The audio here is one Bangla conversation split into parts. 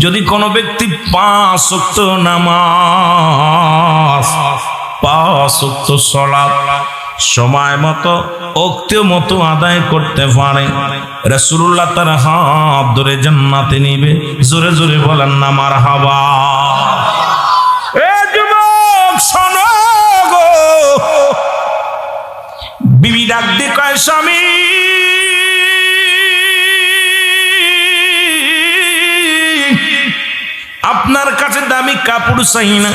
যদি কোনো ব্যক্তি 5 ওয়াক্ত নামাজ 5 ওয়াক্ত সালাত সময় মতো ওক্ত মতো আদায় করতে পারে, রাসূলুল্লাহ তার হাত ধরে জান্নাতে নিবে। জোরে জোরে বলেন না মারহাবা। এ যুবক শোনো গো, বিবি ডাক দিয়ে কয়, স্বামী আপনার কাছে দামি কাপড় চাই না,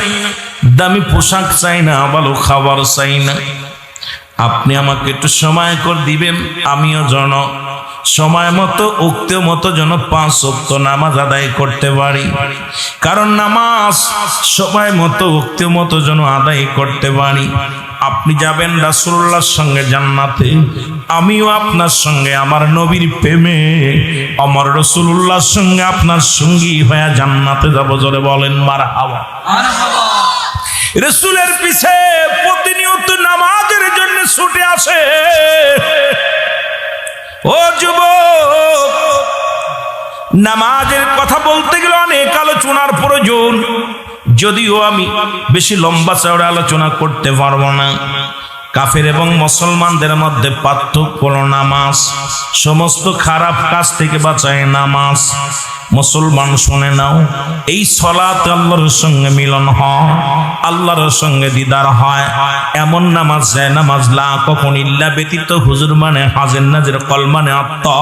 দামি পোশাক চাই না, ভালো খাবার চাই না, আপনি আমাকে একটু সময় করে দিবেন, আমিও যেন সময় মতো উক্ত মতো যেন 5 ওয়াক্ত নামাজ আদায় করতে পারি। কারণ নামাজ সময় মতো উক্ত মতো যেন আদায় করতে পারি। আপনি যাবেন রাসূলুল্লাহর সঙ্গে জান্নাতে, আমিও আপনার সঙ্গে আমার নবীর প্রেমে আমার রাসূলুল্লাহর সঙ্গে আপনার সঙ্গী হয়ে জান্নাতে যাব। জোরে বলেন মারহাবা। রাসূলের পিছে প্রতিনিয়ত নামাজের জন্য ছুটে আসে। ও যুবক, নামাজের কথা বলতে গেলে অনেক আলোচনার প্রয়োজন, যদিও আমি বেশি লম্বা চওড়া আলোচনা করতে পারবো না। কাফের এবং মুসলমানদের মধ্যে পার্থক্য হলো নামাজ। সমস্ত খারাপ কাজ থেকে বাঁচায় নামাজ। মুসলমান শুনে নাও, এই সালাত আল্লাহর সঙ্গে মিলন হয়, আল্লাহর সঙ্গে দিদার হয়। এমন নামাজ যায় নামাজ লা কখন ইল্লা ব্যতীত, হুজুর মানে হাজির নাজির, কল মানে আত্মা,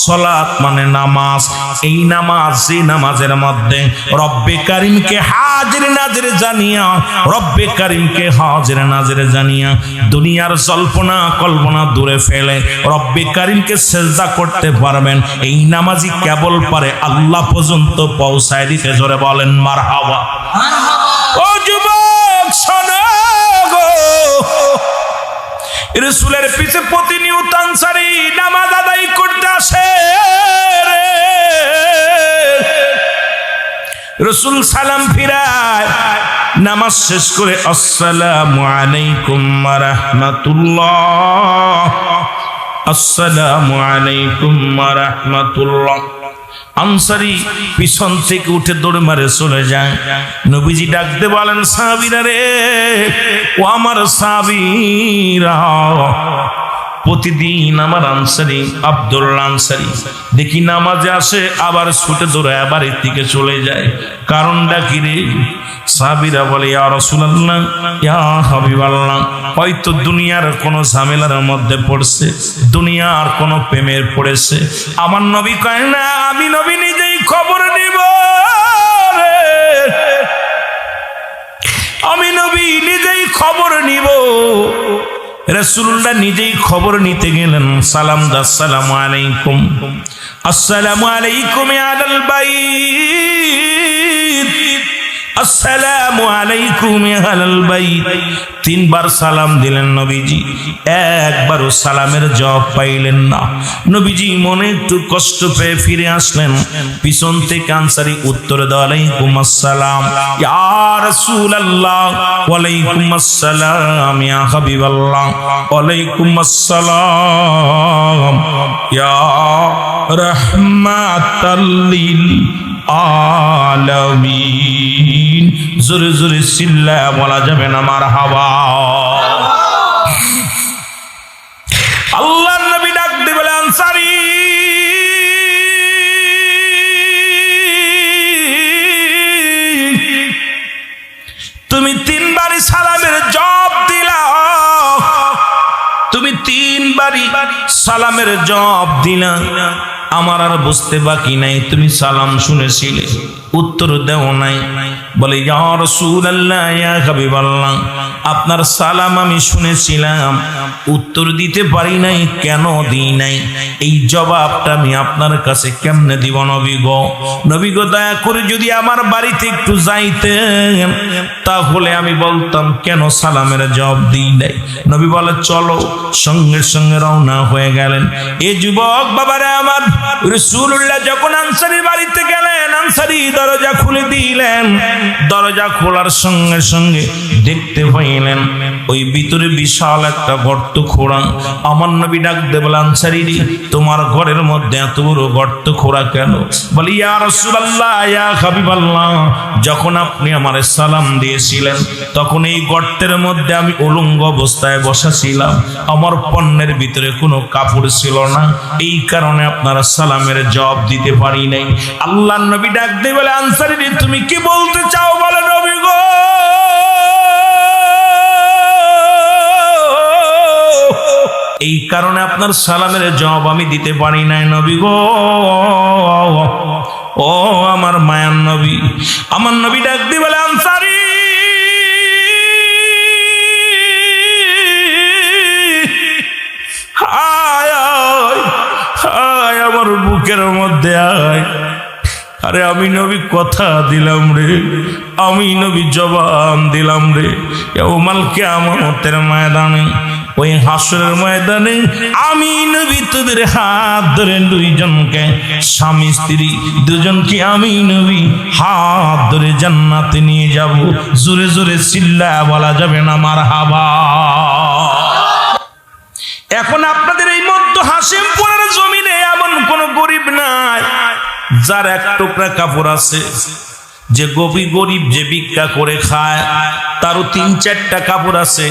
সালাত মানে নামাজ। এই নামাজ, এই নামাজের মধ্যে রব্বে কারিমকে হাজির নাজির জানিয়া, রব্বে কারিমকে হাজির নাজির জানিয়া দুনিয়ার জল্পনা কল্পনা দূরে ফেলে রব্বে কারিমকে সেজদা করতে পারবেন। এই নামাজি কেবল পারে আল্লাহ পর্যন্ত পৌঁছায় দিতে। জোরে বলেন মারহাবা। ও যুবক শোনো গো, রাসূলের পিছে প্রতিনিয়ত আনসারী নামাজ আদায় করতে আসে। রাসূল সালাম ফিরায়, নামাজ শেষ করে আসসালামু আলাইকুম ওয়া রাহমাতুল্লাহ, আসসালামু আলাইকুম ওয়া রাহমাতুল্লাহ। আনসারী পিছন থেকে উঠে দৌড়ে মারে চলে যায়। নবীজি ডাকতে বলেন, সাহাবীরা রে, ও আমার সাহাবীরা, প্রতিদিন আমার আনসারী আব্দুল্লাহ আনসারী দেখি নামাজে আসে, আবার ছুটে দৌড়ে বাড়ির দিকে চলে যায়। কারণটা কি রে? সাহাবীরা বলে, ইয়া রাসূলুল্লাহ, ইয়া হাবিবাল্লাহ, হয়তো দুনিয়ার কোনো ঝামেলার মধ্যে পড়ছে, দুনিয়ার কোনো প্রেমের পড়েছে। আমার নবী কয় না, আমি নবী নিজেই খবর নিব, আমি নবী নিজেই খবর নিব। রাসূলুল্লাহ নিজেই খবর নিতে গেলেন। সালাম দা, আসসালামু আলাইকুম, আসসালামু আলাইকুম আলাল বাইত, আসসালামু আলাইকুম আলাল বাইত। 3 বার সালাম দিলেন নবীজি, একবারও সালামের জবাব পাইলেন না। নবীজি মনে একটু কষ্ট পেয়ে ফিরে আসলেন। পিছন থেকে আনসারী উত্তর দেয়, আলাইকুম আসসালাম ইয়া রাসূলুল্লাহ, ওয়ালাইকুম আসসালাম ইয়া হাবিবাল্লাহ, ওয়ালাইকুম আসসালাম ইয়া রাহমাতাল লিল আলামিন। জোরে জোরে চিল্লায়া বলা যাবে না মারহাবা। আল্লাহর নবী ডাক দিয়ে বলে, আনসারী তুমি 3 বারই সালামের জবাব দিলা, তুমি 3 বারই সালামের জবাব দিলা। আমার আর বুঝতে বাকি নাই, তুমি সালাম শুনেছিলে, উত্তর দেও নাই। বলে, ইয়া রাসূলুল্লাহ, ইয়া হাবিবাল্লাহ, আপনার সালাম আমি শুনেছিলাম, উত্তর দিতে পারি নাই। কেন দিই নাই? এই জবাবটা আমি আপনার কাছে কেমনে দিব নবী গো? নবী গো, দয়া করে যদি আমার বাড়িতে একটু যাইতেন, তাহলে আমি বলতাম কেন সালামের জবাব দিই নাই। নবী বলে, চলো। সঙ্গে সঙ্গে রওনা হয়ে গেলেন। এ যুবক বাবারে আমার, রাসূলুল্লাহ যখন আনসারী বাড়িতে গেলেন, আনসারী দরজা খুলে দিলেন। দরজা খোলার সঙ্গে সঙ্গে দেখতে পাইলেন ওই ভিতরে বিশাল একটা গর্ত খোঁড়া। আমার নবী ডাক দিয়ে বলে, আনসারী রে, তোমার ঘরের মধ্যে এত বড় গর্ত খোঁড়া কেন? বলি, ইয়া রাসূলুল্লাহ, ইয়া হাবিবাল্লাহ, যখন আপনি আমারে সালাম দিয়েছিলেন তখন এই গর্তের মধ্যে আমি উলঙ্গ অবস্থায় বসা ছিলাম, আমার পণ্যের ভিতরে কোনো কাপড় ছিল না, এই কারণে আপনারা সালামের জবাব দিতে পারি নাই। আল্লাহর নবী ডাক দিয়ে বলে, আনসারী রে, তুমি কি বলতে চাও বলে নবী গো? এই কারণে আপনার সালামের জবাব আমি দিতে পারি নাই নবী গো। ও আমার মায়ার নবী। আমার নবী ডাক দিয়ে বলে, আনসারী, আয় আয় আয় আমার বুকের মধ্যে আয়। আরে আমি নবী কথা দিলাম রে, আমি নবী জবান দিলাম রে, ইয়াউমাল কিয়ামতের ময়দানে, ওই হাসরের ময়দানে আমি নবী তোদের হাত ধরে দুইজনকে, স্বামী স্ত্রী দুজনকে আমি নবী হাত ধরে জান্নাতে নিয়ে যাব। জোরে জোরে চিল্লায়া বলা যাবে না মারহাবা। এখন আপনাদের এই মধ্য হাশিমপুরের জমিনে এমন কোন গরিব নাই যার এক টুকরা কাপড় আছে, যে গরিব যে ভিক্ষা করে খায় তারও ৩-৪টা কাপড় আছে।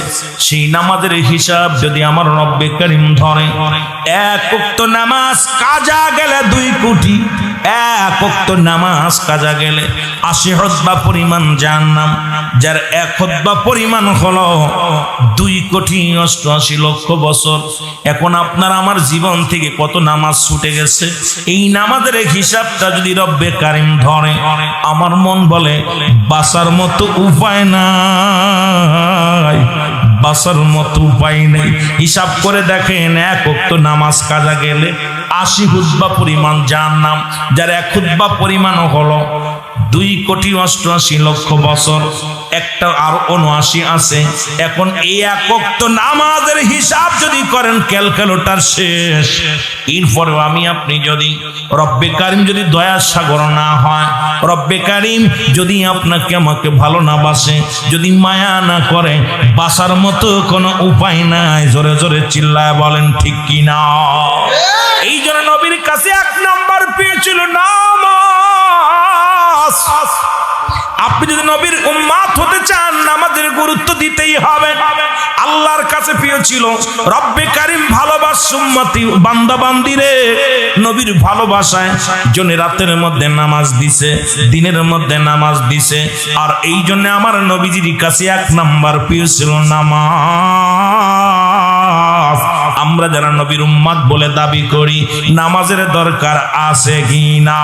সেই নামাজের হিসাব যদি আমার রব্বে কারীম ধরে, এক ওয়াক্ত নামাজ কাজা গেলে ২ কোটি, এক ওয়াক্ত নামাজ কাজা গেলে ৮০ হুতবা পরিমাণ জাহান্নাম, যার ১ হুতবা পরিমাণ হলো ২,৮৮,০০,০০০ বছর। এখন আপনার আমার জীবন থেকে কত নামাজ ছুটে গেছে, এই নামাজের হিসাবটা যদি রব্বে কারীম ধরে, আমার মন বলে বাঁচার মতো উপায় নাই, বাঁচার মতো উপায় নেই। হিসাব করে দেখেন, এক ওয়াক্ত নামাজ কাজা গেলে ৮০ হুতবা পরিমাণ জাহান্নাম, যার ১ হুতবা পরিমাণ হলো ২,৮৮,০০,০০০ বছর, একটা আর ৭৯ আছে। এখন এই ১ ওয়াক্ত নামাজের হিসাব যদি করেন, ক্যালকুলেটর শেষ। এরপরে আমি আপনি যদি রব্বে কারীম যদি দয়ার সাগর না হয়, রব্বে কারীম যদি আপনাকে আমাকে ভালো না বাসে, যদি মায়া না করে, বাসার মতো কোনো উপায় নাই। জোরে জোরে চিল্লায় বলেন ঠিক কি না? এই জন্য নবীর কাছে ১ নাম্বার পেয়েছিল নামাজ। আপনি যদি নবীর উম্মত হতে চান, নামাজের গুরুত্ব দিতেই হবে। আল্লাহর কাছে প্রিয় ছিল রব্বে কারীম ভালোবাস উম্মতি বান্দা বান্দিরে, নবীর ভালোবাসায় জন্য রাতের মধ্যে নামাজ দিছে, দিনের মধ্যে নামাজ দিছে। আর এই জন্য আমার নবীজির কাছে ১ নাম্বার প্রিয় ছিল নামাজ। আমরা যারা নবীর উম্মত বলে দাবি করি, নামাজের দরকার আছে কি না?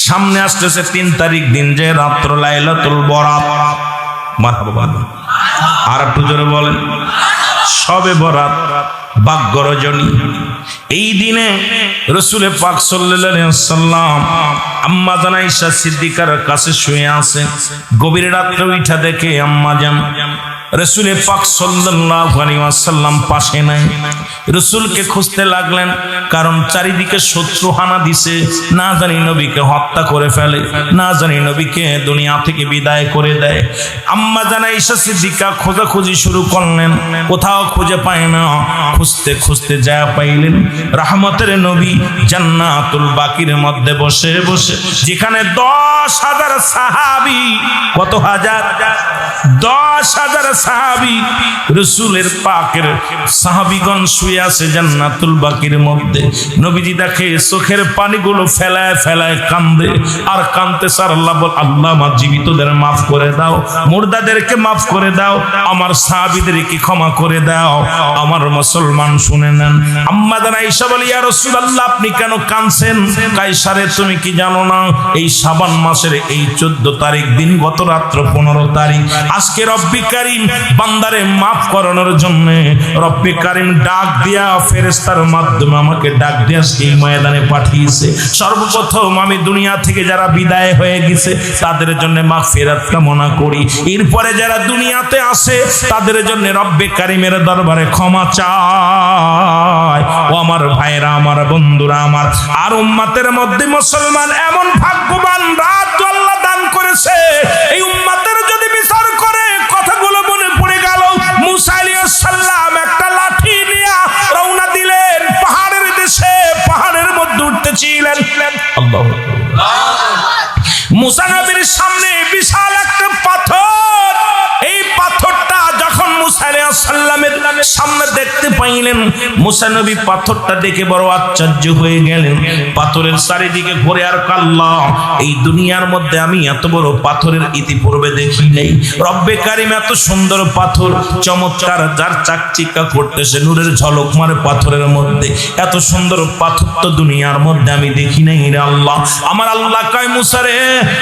সামনে আসতেছে ৩ তারিখ দিন, যে রাত্র লাইলাতুল বরাত। মারহাবা। আর একটু জোরে বলেন, শবে বরাত, ভাগ্য রজনী। এই দিনে রাসূল পাক সাল্লাল্লাহু আলাইহি ওয়াসাল্লাম আম্মা জান আয়েশা সিদ্দিকার কাছে শুয়ে আছে। গভীর রাতে উঠা দেখে আম্মা জান রাসূল পাক সাল্লাল্লাহু আলাইহি ওয়াসাল্লাম পাশে নাই। রাসূলকে খুঁজতে লাগলেন, কারণ চারিদিকে শত্রু হানা দিছে, না জানি নবীকে হত্যা করে ফেলে, না জানি নবীকে দুনিয়া থেকে বিদায় করে দেয়। আম্মা জান আয়েশা সিদ্দিকা খোঁজাখুঁজি শুরু করলেন, কোথাও খুঁজে পায় না। খুঁজতে খুঁজতে যা পাইলেন রহমতের নবী জান্নাতুল বাকির মধ্যে বসে বসে, যেখানে ১০,০০০ সাহাবী, কত হাজার? ১০,০০০ সাহাবী, রাসূলের পাকের সাহাবীগণ শুয়ে আছে জান্নাতুল বাকির মধ্যে। নবীজি দেখে চোখের পানিগুলো ফেলায় ফেলায় কান্দে, আর কান্দতে স্যার আল্লাহ আমার জীবিতদের মাফ করে দাও, মুর্দাদেরকে মাফ করে দাও, আমার সাহাবীদেরকে ক্ষমা করে দাও। আমার মুসলমান শুনে নেন, আম্মা জান আয়েশা বলে, ইয়া রাসূলুল্লাহ, আপনি কেন কাঁদছেন? কায়সারে তুমি কি জানো জানো না এই শাবান মাসের এই 14 তারিখ দিন গত রাত্র 15 তারিখ আজকে রব্বি কারীম বান্দারে মাফ করানোর জন্য রব্বি কারীম ডাক দিয়া ফেরেশতার মাধ্যমে আমাকে ডাক দিয়া এই ময়দানে পাঠিয়েছে। সর্বপ্রথম আমি দুনিয়া থেকে যারা বিদায় হয়ে গেছে তাদের জন্য মাগফিরাত কামনা করি। এরপরে যারা দুনিয়াতে আসে তাদের জন্য রব্বি কারীমের দরবারে ক্ষমা চাই। ও আমার ভাইরা, আমার বন্ধুরা, আমার আর উম্মতের মধ্যে মুসলমান এমন ভাগ্যবান রাত আল্লাহ দান করেছে। এই উম্মতের যদি বিচার করে কথাগুলো মনে পড়ে গেল, মুসা আলাইহিস সালাম একটা লাঠি নিয়ে রওনা দিলেন পাহাড়ের দেশে, পাহাড়ের মধ্যে উঠতেছিলেন। আল্লাহু মুসা নবীর সামনে বিশাল একটা পাথর, এই পাথরটা যখন মুসা আলাইহিস সালামের সামনে দেখতে পাইলেন, মুসা নবী পাথরটা দেখে বড় আশ্চর্য হয়ে গেলেন। পাথরের চারিদিকে ঘুরে আর আল্লাহ, এই দুনিয়ার মধ্যে আমি এত বড় পাথরের ইতিপূর্বে দেখি নাই। রব্বে কারীম এত সুন্দর পাথর, চমৎকার, যার চাকচিকা করতেছে, নূরের ঝলক মারে পাথরের মধ্যে, এত সুন্দর পাথর তো দুনিয়ার মধ্যে আমি দেখি নাই রে আল্লাহ। আমার আল্লাহ কয় মুসা রে,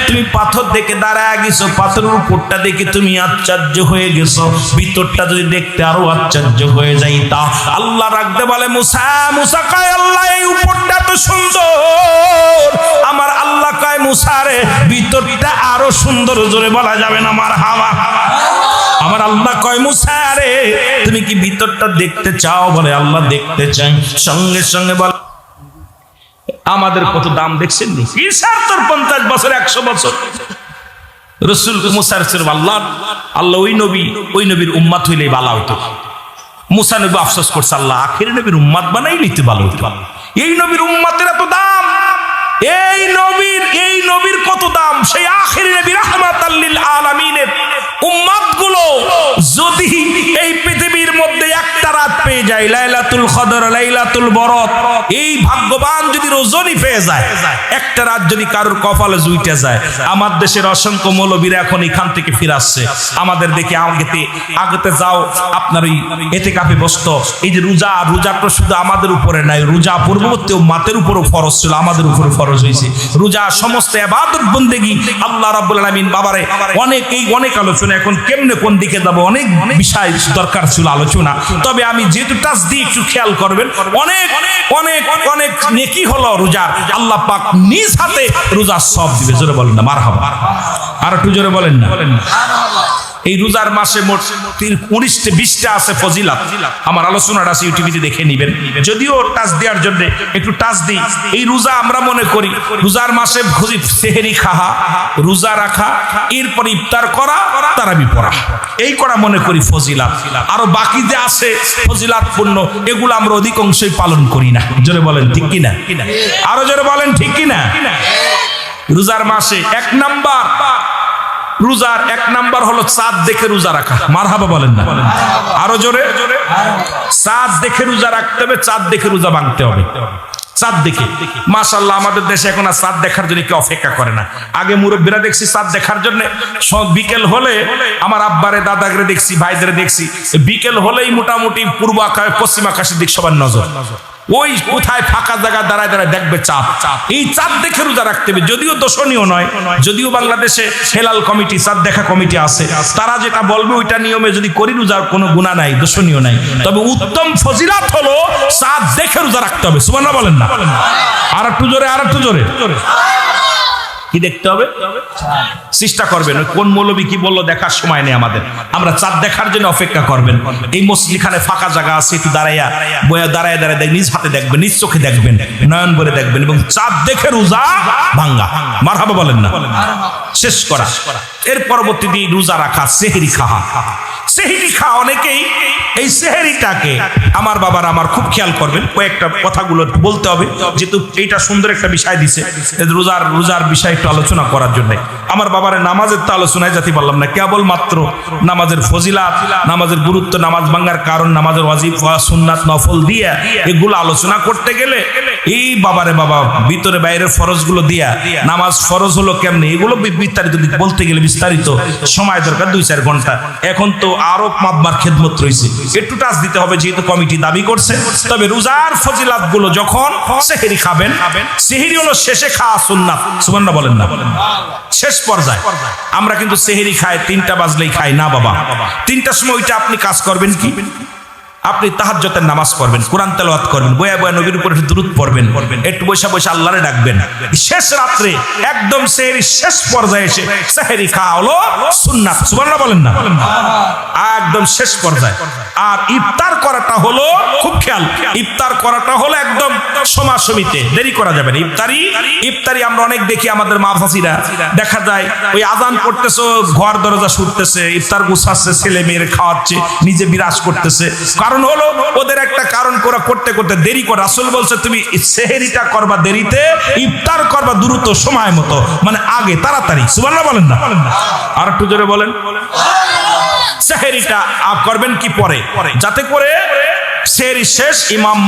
তুমি পাথর দেখে দাঁড়ায় গেছো, পাথরের উপরটা দেখে তুমি আশ্চর্য হয়ে গেছো, ভিতরটা যদি দেখতে আরো আশ্চর্য হয়ে যাইতা। আল্লাহ রাখতে বলে মুসা, মুসা কয় আল্লাহ এই উপরটা তো সুন্দর। আমার আল্লাহ কয় মুসা রে, ভিতরটা আরো সুন্দর, জোরে বলা যাবে না মারহাবা। আমার আল্লাহ কয় মুসা রে, তুমি কি ভিতরটা দেখতে চাও? বলে আল্লাহ দেখতে চাই। সঙ্গে সঙ্গে বলে আমাদের কত দাম দেখছেন নি, 50 বছর 100 বছর রসুল মুসার আল্লাহ আল্লাহ ওই নবীর উম্মত হইলে ভালো হইতো। মুসা নবী আফসোস করছে, আল্লাহ আখির নবীর উম্মত বানাই নিতে ভালো হইতো। এই নবীর উম্মতের এত দাম, এই নবীর কত দাম, সেই আখির নবী রাহমাতাল লিল আলামিনের উম্মত গুলো যদি এই পৃথিবীর মধ্যে একটা রাত পেয়ে যায়, লাইলাতুল কদর, লাইলাতুল বরত, এই ভাগ্যবান যদি রজনী পেয়ে যায়, একটা রাত যদি কারোর কপালে জুইতে যায়। আমার দেশের অসংখ্য মৌলবীরা এখন এখান থেকে ফিরাচ্ছে, আমাদের দেখে আগেতে যাও আপনার ওই এতেকাফে বসতো। এই যে রোজাটা শুধু আমাদের উপরে নাই, রোজা পূর্ববর্তী উম্মতের উপরও ফরজ ছিল, আমাদের উপরে ফরজ হয়েছে। রোজা সমস্ত ইবাদত বন্দেগী আল্লাহ রাব্বুল আলামিন বাবারে অনেক আলোচনা, এখন কেমনে কোন দিকে যাবো, অনেক বিষয় দরকার ছিল আলোচনা। তবে আমি যেহেতু টাচ দিয়ে একটু খেয়াল করবেন, অনেক অনেক অনেক নেকি হলো রোজার, আল্লাহ পাক নিজ হাতে রোজার সব দিবে। জোরে বলেন না মারহাবা, আর একটু জোরে বলেন না। এই রোজার মাসে মোট 19-20টা আছে ফজিলাত, আমার আলোচনাটা আছে ইউটিউবে দেখে নিবেন। যদিও টাচ দেওয়ার জন্য একটু টাচ দিই, এই রোজা আমরা মনে করি রোজার মাসে সেহরি খাওয়া, রোজা রাখা, এরপর ইফতার করা, তারাবি পড়া, এই করা মনে করি ফজিলাত। আরো বাকি যে আছে ফজিলাতপূর্ণ, এগুলো আমরা অধিকাংশই পালন করি না। জোরে বলেন ঠিক কিনা, আরো জোরে বলেন ঠিক কিনা। রোজার মাসে রোজার 1 নাম্বার হলো চাঁদ দেখে রোজা রাখা। মারহাবা বলেন না, আরো জোরে। চাঁদ দেখে রোজা রাখতে হবে, চাঁদ দেখে রোজা ভাঙতে হবে। চাঁদ দেখে মাশাআল্লাহ আমাদের দেশে এখন আর চাঁদ দেখার জন্য কেউ অপেক্ষা করে না। আগে মুরব্বীরা দেখছি চাঁদ দেখার জন্য বিকেল হলে, আমার আব্বারে দাদাগরে দেখছি, ভাইদের দেখছি, বিকেল হলেই মোটামুটি পূর্ব আকাশ পশ্চিম আকাশের দিক সবার নজর, ওই কোথায় ফাঁকা জায়গা দাঁড়ায় দাঁড়ায় দেখবে চাঁদ। এই চাঁদ দেখে রোজা রাখতে হবে। যদিও দর্শনীয় নয়, যদিও বাংলাদেশে হেলাল কমিটি, চাঁদ দেখা কমিটি আছে, তারা যেটা বলবে ওইটা নিয়মে যদি করি রোজার কোনো গুনাহ নাই, দর্শনীয় নাই। তবে উত্তম ফজিলাত হলো চাঁদ দেখে রোজা রাখতে হবে। সুবহানাল্লাহ বলেন না, আর একটু জোরে, আর একটু জোরে। কি দেখতে হবে? চেষ্টা করবেন, কোন মৌলবী কি বললো দেখার সময় নেই আমাদের, আমরা চাঁদ দেখার জন্য অপেক্ষা করবেন। এই মসজিদখানে ফাঁকা জায়গা আছে, একটু দাঁড়ায় দাঁড়ায় নিজ হাতে দেখবেন, নিজ চোখে দেখবেন, নয়ন ভরে দেখবেন, এবং চাঁদ দেখে রোজা ভাঙ্গা। মারহাবা বলেন না, শেষ করা। এর পরবর্তী দিন রোজা রাখা, সেহরি খাওয়া। সেহরি খাওয়া অনেকেই এই সেহরিটাকে, আমার বাবার আমার খুব খেয়াল করবেন, কয়েকটা কথাগুলো বলতে হবে, যেহেতু এইটা সুন্দর একটা বিষয় দিছে রোজার বিষয় একটু আলোচনা করার জন্য। আমার বাবার নামাজের তো আলোচনায় যেতে পারলাম না, কেবল মাত্র নামাজের ফজিলাত, নামাজের গুরুত্ব, নামাজ ভাঙ্গার কারণ, নামাজের ওয়াজিফা, সুন্নাত, নফল দিয়া এগুলো আলোচনা করতে গেলে এই বাবারে বাবা ভিতরে বাইরের ফরজগুলো দিয়া, নামাজ ফরজ হলো কেমনে, এগুলো বিস্তারিত বলতে গেলে বিস্তারিত সময় দরকার 2-4 ঘন্টা। এখন তো আরো মাপবার খেদমত রয়েছে, একটু টাচ দিতে হবে যেহেতু কমিটি দাবি করছে। তবে রোজার ফজিলাত গুলো যখন সেহরি খাবেন, সেহরি হলো শেষে খাওয়া সুন্নাত, সুবহানাল্লাহ বলেন না, শেষ পর্যায়ে। আমরা কিন্তু সেহরি খাই 3টা বাজলেই খাই না বাবা, 3টার সময় ওইটা আপনি কাজ করবেন কি, আপনি তাহাজ্জুদের নামাজ পড়বেন, কোরআন তেলাওয়াত করবেন, বয়া বয়া নবীর উপরে দুরূদ পড়বেন, একটু বৈশা বৈশা আল্লাহরে ডাকবেন। শেষ রাত্রে একদম সেহরি শেষ পর্যায়ে এসে সেহরি খাওয়া হলো সুন্নাত, সুবহানাল্লাহ বলেন না, একদম শেষ পর্যায়ে। আর ইফতার করাটা হলো, খুব খেয়াল, ইফতার করাটা হলো একদম সমাসমিতে, দেরি করা যাবে না। ইফতারি আমরা অনেক দেখি আমাদের মা চাচিরা, দেখা যায় ওই আজান পড়তেছে, ঘর দরজা শুটতেছে, ইফতার গুছাচ্ছে, ছেলে মেয়ের খাওয়াচ্ছে, নিজে বিরাজ করতেছে। কারণ হলো ওদের একটা কারণ করা করতে করতে দেরি করে। রাসূল বলছে তুমি সেহরিটা করবা দেরিতে, ইফতার করবা দ্রুত সময় মতো, মানে আগে তাড়াতাড়ি, সুবহানাল্লাহ বলেন না, আর একটু জোরে বলেন। সেহরিটা করবেন কি পরে, যাতে করে সেহরি শেষ ইমাম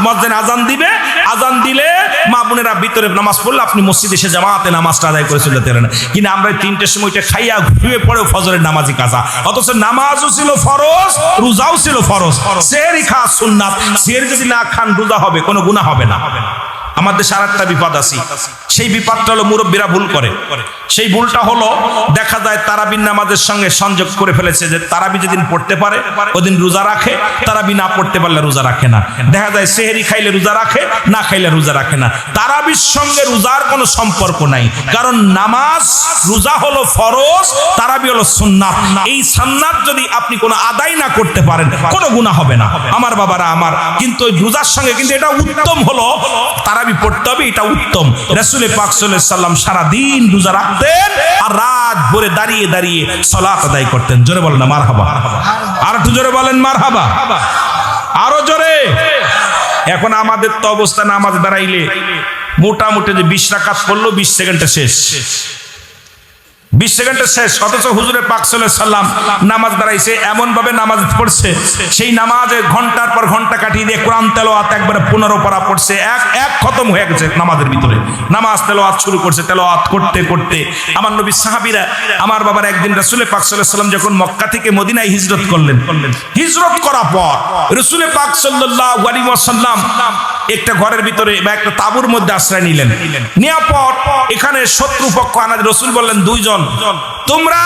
মুয়াজ্জিন আজান দিবে, আজান দিলে মা বোনেরা ভিতরে নামাজ পড়লে আপনি মসজিদে এসে জামাতে নামাজটা আদায় করে চলে যেতেন। কিন্তু আমরা 3টের সময়টা খাইয়া ঘুরে পড়েও ফজরের নামাজি কাজা, অথচ নামাজও ছিল ফরজ, রোজাও ছিল ফরজ, সেহরি খাওয়া সুন্নাত। সেহরি যদি না খান রোজা হবে, কোনো গুনাহ হবে না। আমাদের আরেকটা বিপদ আছে, সেই বিপদটা হলো মুরব্বীরা ভুল করে। সেই ভুলটা হলো দেখা যায় তারাবির নামাজের সঙ্গে সংযোগ করে ফেলেছে, যে তারাবি যেদিন পড়তে পারে ওদিন রোজা রাখে, তারাবি না পড়তে পারলে রোজা রাখে না। দেখা যায় সেহরি খাইলে রোজা রাখে, না খাইলে রোজা রাখে না। তারাবির সঙ্গে রোজার কোনো সম্পর্ক নাই, কারণ নামাজ রোজা হলো ফরজ, তারাবি হলো সুন্নাত। এই সুন্নাত যদি আপনি কোনো আদায় না করতে পারেন কোনো গুনাহ হবে না আমার বাবারা আমার। কিন্তু ওই রোজার সঙ্গে কিন্তু এটা উত্তম হলো তারাবি পড়তে হবে, এটা উত্তম। রাসূল পাক সাল্লাল্লাহু আলাইহি ওয়াসাল্লাম সারা দিন রোজা রাখতেন আর রাত ভরে দাঁড়িয়ে দাঁড়িয়ে সালাত আদায় করতেন। জোরে বলেন না মারহাবা, আর একটু জোরে বলেন মারহাবা, আরো জোরে। এখন আমাদের তো অবস্থা, নামাজ দাঁড়াইলে মোটামুটি যে 20 রাকাত পড়লো 20 সেকেন্ডে শেষ, 20 সেকেন্ডে শেষ। অথচ হুজুরে পাক সাল্লাল্লাহু আলাইহি ওয়াসাল্লাম নামাজ দাঁড়াইছে, এমন ভাবে নামাজ পড়ছে, সেই নামাজে ঘন্টার পর ঘন্টা কাটিয়ে দিয়ে কোরআন তেলাওয়াত একবারে 15 পারা পড়ছে, এক খতম হয়ে গেছে নামাজের ভিতরে। নামাজ তেলাওয়াত শুরু করছে, তেলাওয়াত করতে করতে আমার নবী সাহাবীরা, আমার বাবার একদিন রাসূল পাক সাল্লাল্লাহু আলাইহি ওয়াসাল্লাম যখন মক্কা থেকে মদিনায় হিজরত করলেন, হিজরত করার পর রাসূল পাক সাল্লাল্লাহু আলাইহি ওয়াসাল্লাম একটা ঘরের ভিতরে বা একটা তাঁবুর মধ্যে আশ্রয় নিলেন। নেওয়ার পর এখানে শত্রুপক্ষ আনাদ, রাসূল বললেন তোমরা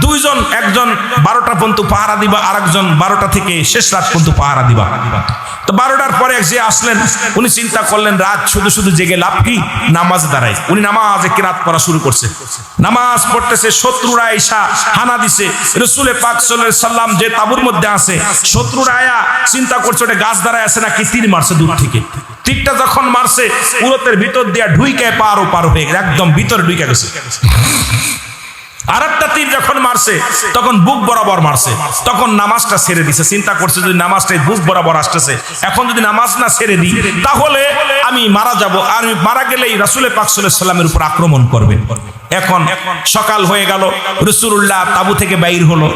দুইজন, একজন 12টা পর্যন্ত পাহারা দিবা, আর একজন 12টা থেকে শেষ রাত পর্যন্ত পাহারা দিবা। তো 12টার পরে যে আসলেন উনি চিন্তা করলেন রাত শুধু শুধু জেগে লাভ কি, নামাজ দাঁড়ায়। উনি নামাজে কিরাত পড়া শুরু করছে, নামাজ পড়তেছে, শত্রুরা এসা হানা দিছে। রাসূল পাক সাল্লাল্লাহু আলাইহি ওয়াসাল্লাম যে তাঁবুর মধ্যে আছে, শত্রুরা আয়া চিন্তা করছে ওটা গাছ দাঁড়ায় আছে নাকি তীর মারছে দূর থেকে। তীরটা যখন মারছে উরতের ভিতর দিয়ে ঢুইকে পার হয়ে একদম ভিতরে ঢুকে গেছে। আরেকটা তীর যখন মারছে তখন বুক বরাবর মারছে, তখন নামাজটা ছেড়ে দিছে। চিন্তা করছে যদি নামাজটা বুক বরাবর আসতেছে, এখন যদি নামাজ না ছেড়ে দিই তাহলে আমি মারা যাব, আর আমি মারা গেলেই রাসূল পাক সাল্লাল্লাহু আলাইহি ওয়াসাল্লামের উপর আক্রমণ করবে। এখন সকাল হয়ে গেল, রাসূলুল্লাহ তাবু থেকে বাইর হলো,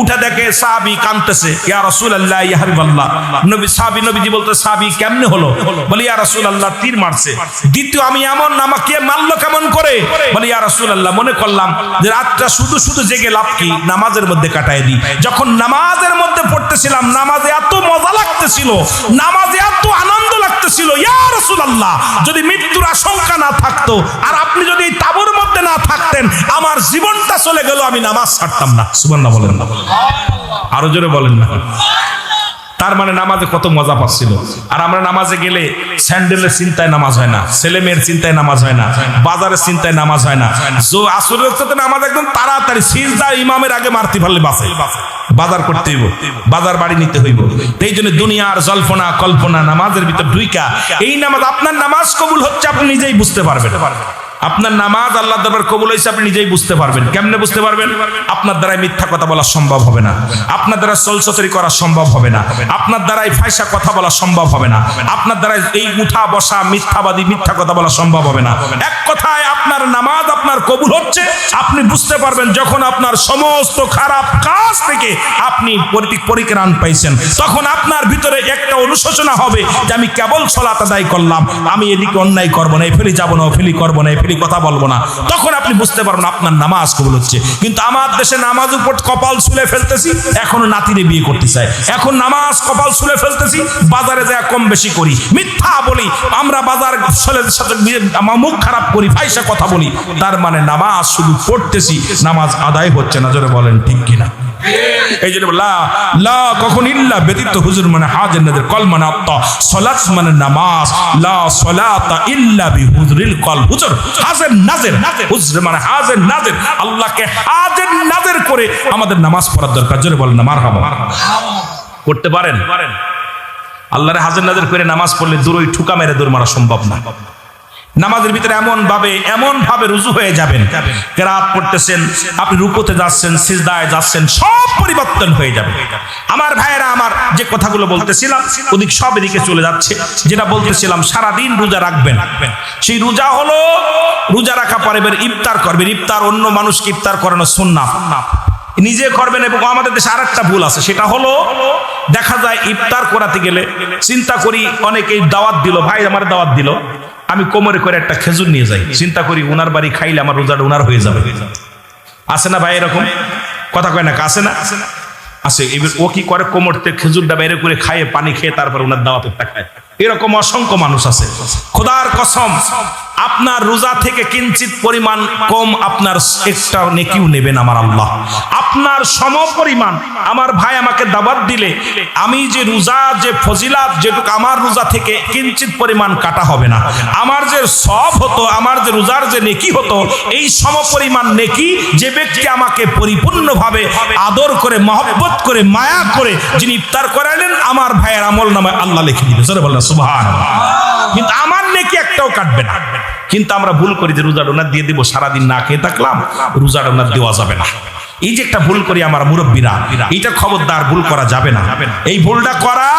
উঠে দেখে সাহাবী কাঁদতেছে, ইয়া রাসূলুল্লাহ ইয়া হাবিবাল্লাহ। নবীজি বলতে, সাহাবী কেমনে হলো? বলে ইয়া রাসূলুল্লাহ তীর মারছে। দ্বিতীয় আমি এমন, আমাকে মারলো কেমন করে? বলে ইয়া রাসূলুল্লাহ মনে করলাম যে রাতটা শুধু শুধু জেগে লাভ কি, নামাজের মধ্যে কাটায় দিই। যখন নামাজের মধ্যে পড়তেছিলাম নামাজে এত মজা লাগতেছিল, নামাজে এত আনন্দ লাগতেছিল, ইয়া রাসূলুল্লাহ যদি মৃত্যুর আশঙ্কা না থাকতো আর আপনি যদি এই তাঁবুর মধ্যে না থাকতেন, আমার জীবনটা চলে গেল, আমি নামাজ ছাড়তাম না। সুবহানাল্লাহ বলেন না, আরো জোরে বলেন না। তার মানে নামাজে কত মজা পাচ্ছিল। আর আমরা নামাজে গেলে স্যান্ডেলের চিন্তায় নামাজ হয় না, ছেলে মেয়ের চিন্তায় নামাজ হয় না, বাজারের চিন্তায় নামাজ হয় না। আসরের সাথে নামাজ একদম তাড়াতাড়ি, সিজদা ইমামের আগে মারতে পারলে বাঁচে, বাজার করতে হইব, বাজার বাড়ি নিতে হইব। এই জন্য দুনিয়ার জল্পনা কল্পনা নামাজের ভিতর ঢুইকা, এই নামাজ আপনার নামাজ কবুল হচ্ছে আপনি নিজেই বুঝতে পারবেন। আপনার নামাজ আল্লাহর দরবারে কবুল হয়েছে আপনি নিজেই বুঝতে পারবেন। কেমনে বুঝতে পারবেন? আপনার দ্বারাই মিথ্যা কথা বলা সম্ভব হবে না, আপনার দ্বারা ছলছতরি করা সম্ভব হবে না, আপনার দ্বারাই ফায়সা কথা বলা সম্ভব হবে না, আপনার দ্বারা এই উঠা বসা মিথ্যাবাদী মিথ্যা কথা বলা সম্ভব হবে না। এক কথায় আপনার আপনার নামাজ আপনার কবুল হচ্ছে আপনি বুঝতে পারবেন যখন আপনার সমস্ত খারাপ কাজ থেকে আপনি পরিত্রাণ পাইছেন। তখন আপনার ভিতরে একটা অনুশোচনা হবে যে আমি কেবল সালাত আদায় করলাম, আমি এদিকে অন্যায় করবো না, এফেলি যাবো না, ওফেলি করবো না, এফেলি কথা বলবো না। তখন আপনি বুঝতে পারবেন আপনার নামাজ কবুল হচ্ছে। কিন্তু আমার দেশে নামাজ উপর কপাল ছুলে ফেলতেছি, এখনো নাতিরে বিয়ে করতে চাই, এখন নামাজ কপাল ছুলে ফেলতেছি, বাজারে যা কম বেশি করি, মিথ্যা বলি, আমরা বাজার ছেলেদের সাথে আমার মুখ খারাপ করি, ফাইসা কথা বলি, তার মানে নামাজ শুধু পড়তেছি, নামাজ আদায় হচ্ছে না। জোরে বলেন ঠিক কিনা? এই জন্য লা লা কখন ইল্লা ব্যতীত হুজুর মানে হাজির নাজির, কল মানে আত্মা, সালাত মানে নামাজ, লা সালাতা ইল্লা বিহুজুরিল কল। হুজুর হাজির নাজির, হুজুর মানে হাজির নাজির, আল্লাহকে হাজির নাজির করে আমাদের নামাজ পড়ার দরকার। জোরে বলেন না মারহাবা। করতে পারেন? আল্লাহরে হাজির নাজির করে নামাজ পড়লে দূরই ঠুকা মেরে দূর মারা সম্ভব না। নামাজের ভিতরে এমন ভাবে রুজু হয়ে যাবেন, কেরাত পড়তেছেন, আপনি রুকুতে যাচ্ছেন, সিজদায় যাচ্ছেন, সব পরিবর্তন হয়ে যাবে। আমার ভাইয়েরা, আমার যে কথাগুলো বলতেছিলাম ওদিক সব এদিকে চলে যাচ্ছে। যেটা বলতেছিলাম সারাদিন রোজা রাখবেন, সেই রোজা হলো রোজা রাখা পরে ইফতার করবেন। ইফতার অন্য মানুষকে ইফতার করানো সুন্নাত, নিজে করবেন। এবং আমাদের দেশে আরেকটা ভুল আছে, সেটা হলো দেখা যায় ইফতার করাতে গেলে চিন্তা করি, অনেকেই দাওয়াত দিল, ভাই আমার দাওয়াত দিল, আমি কোমরে করে একটা খেজুর নিয়ে যাই, চিন্তা করি উনার বাড়ি খাইলে আমার রোজাটা উনার হয়ে যাবে। আছে না ভাই এরকম কথা কয় না? আছে না? আছে। এবার ও কি করে, কোমরতে খেজুরটা বাইরে করে খায়, পানি খেয়ে তারপর উনার দাওয়াতেরটা খায়। এরকম অসংখ্য মানুষ আছে। খোদার কসম, আপনার রোজা থেকে কিঞ্চিত পরিমাণ কম আপনার একটা নেকিও নেবেন আমার আল্লাহ। আপনার সম পরিমাণ আমার ভাই আমাকে দাওয়াত দিলে আমি যে রোজা যে ফজিলাত যেটুকু আমার রোজা থেকে কিঞ্চিত পরিমাণ কাটা হবে না। আমার যে সব হতো, আমার যে রোজার যে নেকি হতো, এই সম পরিমাণ নেকি যে ব্যক্তি আমাকে পরিপূর্ণভাবে আদর করে, মহব্বত করে, মায়া করে যিনি ইফতার করালেন, আমার ভাইয়ের আমল নামে আল্লাহ লিখে দিবে। জোরে বলেন সুবহানাল্লাহ। কিন্তু আমার নেকি একটাও কাটবে না। কিন্তু আমরা ভুল করি যে রোজা ডোনার দিয়ে দিব, সারাদিন না খেয়ে থাকলাম, রোজা ডোনার দেওয়া যাবে না। এই যে একটা ভুল করি আমার মুরব্বীরা, এইটা খবরদার ভুল করা যাবে না। এই ভুলটা করা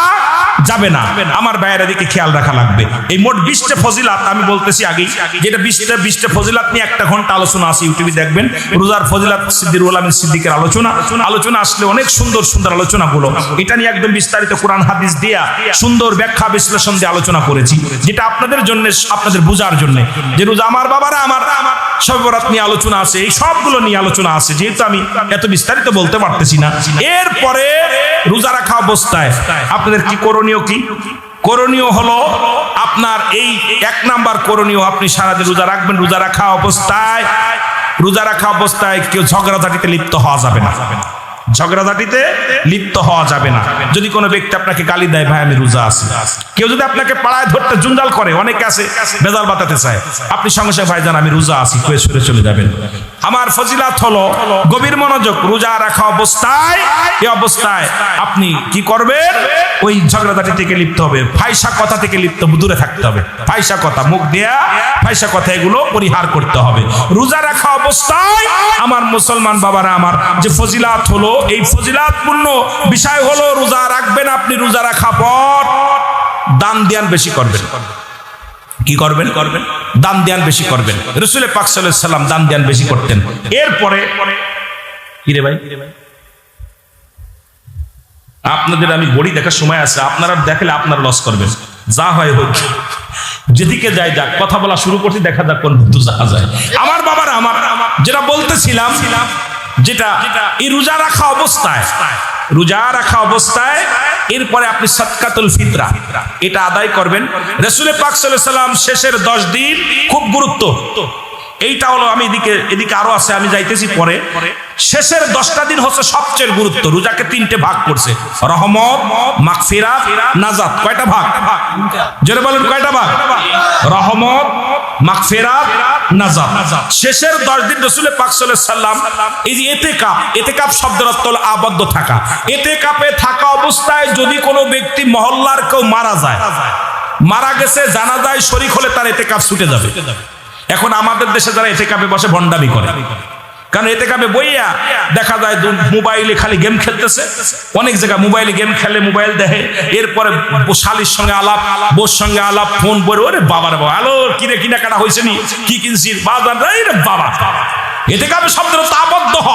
যাবে না। আমার ভাইয়ের দিকে খেয়াল রাখা লাগবে। এই মোট 20টা ফজিলাত আমি বলতেছি আগেই, যেটা 20টা ফজিলাত নিয়ে 1 ঘন্টা আলোচনা আছে, ইউটিউবে দেখবেন রোজার ফজিলাত সিদ্দিকুল আমিন সিদ্দিকের আলোচনা আসলে অনেক সুন্দর সুন্দর আলোচনাগুলো, এটা নিয়ে একদম বিস্তারিত কোরআন হাদিস দিয়া সুন্দর ব্যাখ্যা বিশ্লেষণ দিয়ে আলোচনা করেছি, যেটা আপনাদের জন্য, আপনাদের বোঝার জন্য। যে রোজা আমার বাবারা, আমার শবে বরাত নিয়ে আলোচনা আছে, এই সবগুলো নিয়ে আলোচনা আছে, যেহেতু আমি এত বিস্তারিত বলতে পারতেছি না। এরপরে রোজা রাখা অবস্থায় আপনাদের কি করণীয়? কি করণীয় হলো আপনার এই 1 নাম্বার করণীয়, আপনি সারাদিন রোজা রাখবেন। রোজা রাখা অবস্থায় কেউ ঝগড়াঝাটিতে লিপ্ত হওয়া যাবে না। ঝগড়াঝাটিতে লিপ্ত হওয়া যাবে না। যদি কোনো ব্যক্তি আপনাকে গালি দেয়, ভাই আমি রোজা আছি, কেউ যদি আপনাকে পাড়ায় ধরতে জুন্ডাল করে, অনেকে আছে বেজাল বাতাতে চায়, আপনি সঙ্গে সঙ্গে ভাই জান আমি রোজা আছি কয়ে সরে চলে যাবেন। আমার ফজিলাত হলো গভীর মনোযোগ, রোজা রাখা অবস্থায়, এই অবস্থায় আপনি কি করবেন? ওই ঝগড়াঝাটি থেকে লিপ্ত হবে, ফাইসা কথা থেকে লিপ্ত, দূরে থাকতে হবে। ফাইসা কথা, মুখ দেয়া ফাইসা কথা, এগুলো পরিহার করতে হবে রোজা রাখা অবস্থায়। আমার মুসলমান বাবারা, আমার যে ফজিলাত হলো, এই ফজিলাতপূর্ণ বিষয় হলো রোজা রাখবেন। আপনি রোজা রাখা পর দান দিয়ান বেশি করবেন। কি করবেন? দান দিয়ান বেশি করবেন। রাসূল পাক সাল্লাল্লাহু আলাইহি সাল্লাম দান দিয়ান বেশি করতেন। এরপরে কি রে ভাই, আপনাদের আমি বড়ি দেখার সময় আছে, আপনারা দেখলে আপনারা লস করবেন। যা হয় হোক, যেদিকে যাই যাক, কথা বলা শুরু করছি, দেখা যাক কোন বুদ্ধ যাওয়া যায়। আমার বাবারা, আমার যেটা বলতেছিলাম, যেটা এই রোজা রাখা অবস্থায় এরপরে আপনি সাদকাতুল ফিতরা এটা আদায় করবেন। রাসূল পাক সাল্লাল্লাহু আলাইহি সাল্লাম শেষের 10 দিন খুব গুরুত্ব, এইটা হলো, আমি এদিকে আরো আছে, আমি যাইতেছি পরে। শেষের 10টা দিন হচ্ছে সবচেয়ে গুরুত্ব। রোজাকে 3টে ভাগ করছে, রহমত, মাগফিরাত, নাজাত। কয়টা ভাগ? জোরে বলেন কয়টা ভাগ? রহমত, মাগফিরাত, নাজাত। শেষের 10 দিন রাসূল পাক সাল্লাল্লাহু আলাইহি সাল্লাম, এই যে এতেকাফ শব্দের অর্থ হলো আবদ্ধ থাকা। এতেকাফে থাকা অবস্থায় যদি কোনো ব্যক্তি মহল্লার কেউ মারা গেছে, জানাজায় শরীক হলে তার এতেকাফ ছুটে যাবে। এখন আমাদের দেশে যারা এতেকাফে বসে ভণ্ডামি করে, কারণ এতেকাবে বইয়া দেখা যায় মোবাইলে খালি গেম খেলতেছে, অনেক জায়গায় মোবাইলে গেম খেলে, মোবাইল দেখে, এরপরে শালির সঙ্গে আলাপ, বোর সঙ্গে আলাপ, ফোন বলে ওরে বাবার বাবা আলো কিনে কিনা কাটা হয়েছে নি, কি কিনছি বাজার রে বাবা। এতেকাবে শব্দের তো আবদ্ধ হ,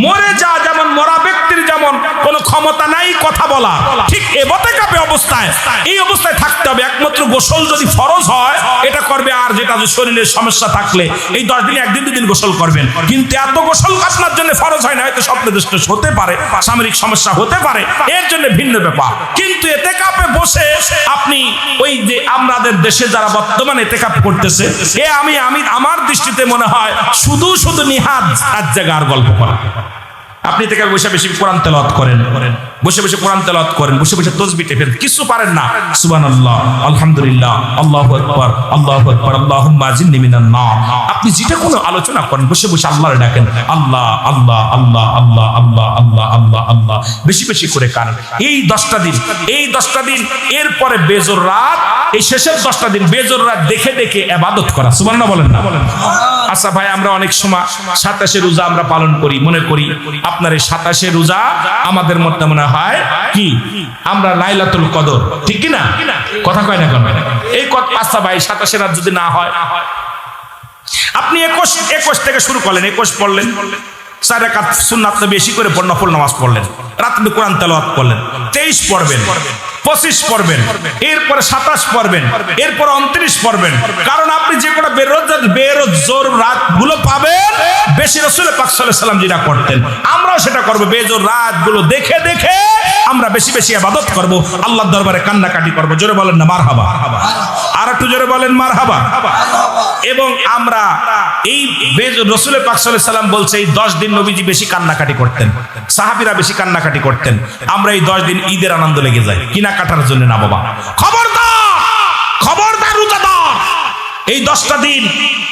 মরে যা, যেমন মরা ব্যক্তির যেমন কোনো ক্ষমতা নাই কথা বলা, ঠিক এতেকাবে অবস্থায় এই অবস্থায় থাকতে হবে। একমাত্র গোসল যদি ফরজ হয় এটা করবে, আর যেটা শরীরের সমস্যা থাকলে এই 10 দিনে 1 দিন 2 দিন গোসল করবেন। কিন্তু এত গোসল আপনার জন্য ফরজ হয় না, হয়তো স্বপ্নদৃষ্ট হতে পারে, সামরিক সমস্যা হতে পারে, এর জন্য ভিন্ন ব্যাপার। কিন্তু এতেকাপে বসে আপনি ওই যে আমাদের দেশে যারা বর্তমানে এতেকাপ করতেছে, আমি আমার দৃষ্টিতে মনে হয় শুধু নিহাত এক জায়গার গল্প করা। আপনি থেকে বসে বেশি কোরআন তেলাওয়াত করেন, বসে বসে কোরআন তেলাওয়াত করেন, বসে বসে তাসবিহ টেপেন, কিছু পারেন না, সুবহানাল্লাহ, আলহামদুলিল্লাহ, আল্লাহু আকবার, আল্লাহু আকবার, আল্লাহুম্মা জিন্নি মিনান নার। আপনি যেটা কোনো আলোচনা করেন, বসে বসে আল্লাহর ডাকেন, আল্লাহ আল্লাহ আল্লাহ আল্লাহ আল্লাহ আল্লাহ আল্লাহ আল্লাহ, বেশি বেশি করে কারেন। এই 10টা দিন, এই 10টা দিন, এরপরে বেজোর রাত, এই শেষের 10টা দিন বেজোর রাত দেখে দেখে ইবাদত করা। সুবহানাল্লাহ বলেন না? আচ্ছা ভাই, আমরা অনেক সময় 27 রোজা আমরা পালন করি, মনে করি আপনার এই 27 রোজা আমাদের মধ্যে মনে হয় কি আমরা লাইলাতুল কদর, ঠিক কি না? কথা কয় না কেন? এই কথা। আচ্ছা ভাই, 27 রাত যদি না হয়, আপনি 21 থেকে শুরু করলেন, 21 পড়লেন, 4 রাকাত সুন্নাত বেশি করে নফল নামাজ পড়লেন, রাতে কোরআন তেলাওয়াত করলেন, 23 পড়বেন, 25 পড়বেন, এরপরে 27 পড়বেন, এরপর 29 পড়বেন। কারণ আপনি যে কোনো বেরোজোর রাত গুলো পাবেন, বেশি রাসূল পাক সাল্লাল্লাহু আলাইহি ওয়াসাল্লাম যেটা করতেন, আমরাও সেটা করব। বেজোর রাত গুলো দেখে দেখে আমরা বেশি বেশি ইবাদত করব, আল্লাহর দরবারে কান্নাকাটি করব। জোরে বলেন না মারহাবা? আর একটু জোরে বলেন মারহাবা। এবং আমরা এই রাসূল পাক সাল্লাল্লাহু আলাইহি ওয়াসাল্লাম বলছে এই 10 দিন নবীজি বেশি কান্নাকাটি করতেন, সাহাবীরা বেশি কান্নাকাটি করতেন। আমরা এই 10 দিন ঈদের আনন্দ লেগে যায়, কিনা কাটার জন্য না বাবা। খবরদার, খবরদার রোজাদার, এই 10টা দিন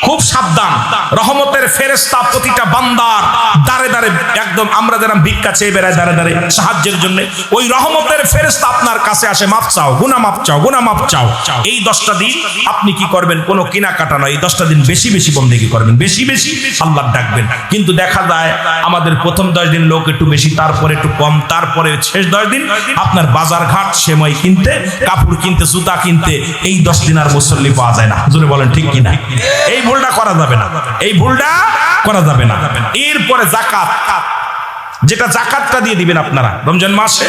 খুব সাবধান। রহমতের ফেরেশতা প্রতিটা বান্দার দাঁড়ে দাঁড়ে, একদম আমরা যারা ভিক্ষা চেয়ে বেড়াই দাঁড়ে দাঁড়ে সাহায্যের জন্য, ওই রহমতের ফেরেশতা আপনার কাছে আসে, মাপ চাও, গুনাহ মাপ চাও, গুনাহ মাপ চাও। এই 10টা দিন আপনি কি করবেন? কোনো কিনা কাটা নয়, এই 10টা দিন বেশি বেশি বন্দেগী করবেন, বেশি বেশি আল্লাহর ডাকবেন। কিন্তু দেখা যায় আমাদের প্রথম 10 দিন লোক একটু বেশি, তারপরে একটু কম, তারপরে শেষ 10 দিন আপনার বাজার ঘাট, সেমাই কিনতে, কাপড় কিনতে, জুতা কিনতে, এই 10 দিন আর মুসল্লি পাওয়া যায় না। জোরে বলেন ঠিক কিনা? এই ভুলটা করা যাবে না, এই ভুলটা করা যাবে না। এরপরে যাকাত, যেটা যাকাতটা দিয়ে দিবেন আপনারা রমজান মাসে,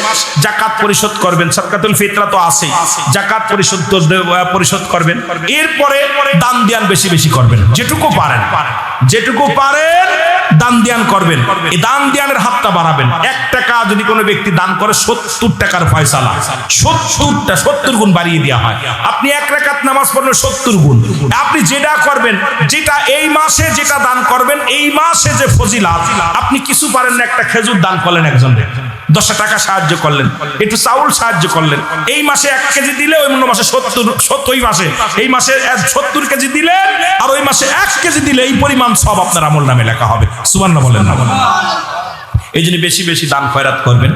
যাকাত পরিশোধ করবেন। সাদকাতুল ফিতরা তো আছেই, যাকাত পরিশোধ করবেন। এরপরে দান দিয়ান বেশি বেশি করবেন, যেটুকু পারেন, যেটুকু পারেন দান দিয়ান করবেন। এই দান দিয়ানের হাতটা বাড়াবেন। 1 টাকা যদি কোনো ব্যক্তি দান করে 70 টাকার ফয়সালা, 70 গুণ বাড়িয়ে দেওয়া হয়। আপনি 1 রাকাত নামাজ পড়লে 70 গুণ। আপনি যেটা করবেন, যেটা এই মাসে যেটা দান করবেন, এই মাসে যে ফজিলাত, আপনি কিছু পারেন না, একটা খেজুর দান করলেন একজনকে, 10 টাকা সাহায্য করলেন, একটু চাউল সাহায্য করলেন, এই মাসে 1 কেজি দিলে ওই মাসে 70, ওই মাসে এই মাসে 70 কেজি দিলেন, আর ওই মাসে 1 কেজি দিলে এই পরিমাণ সব আপনার আমল নামে লেখা হবে। সুবহানাল্লাহ বলেন না? এই জন্য বেশি বেশি দান খয়রাত করবেন,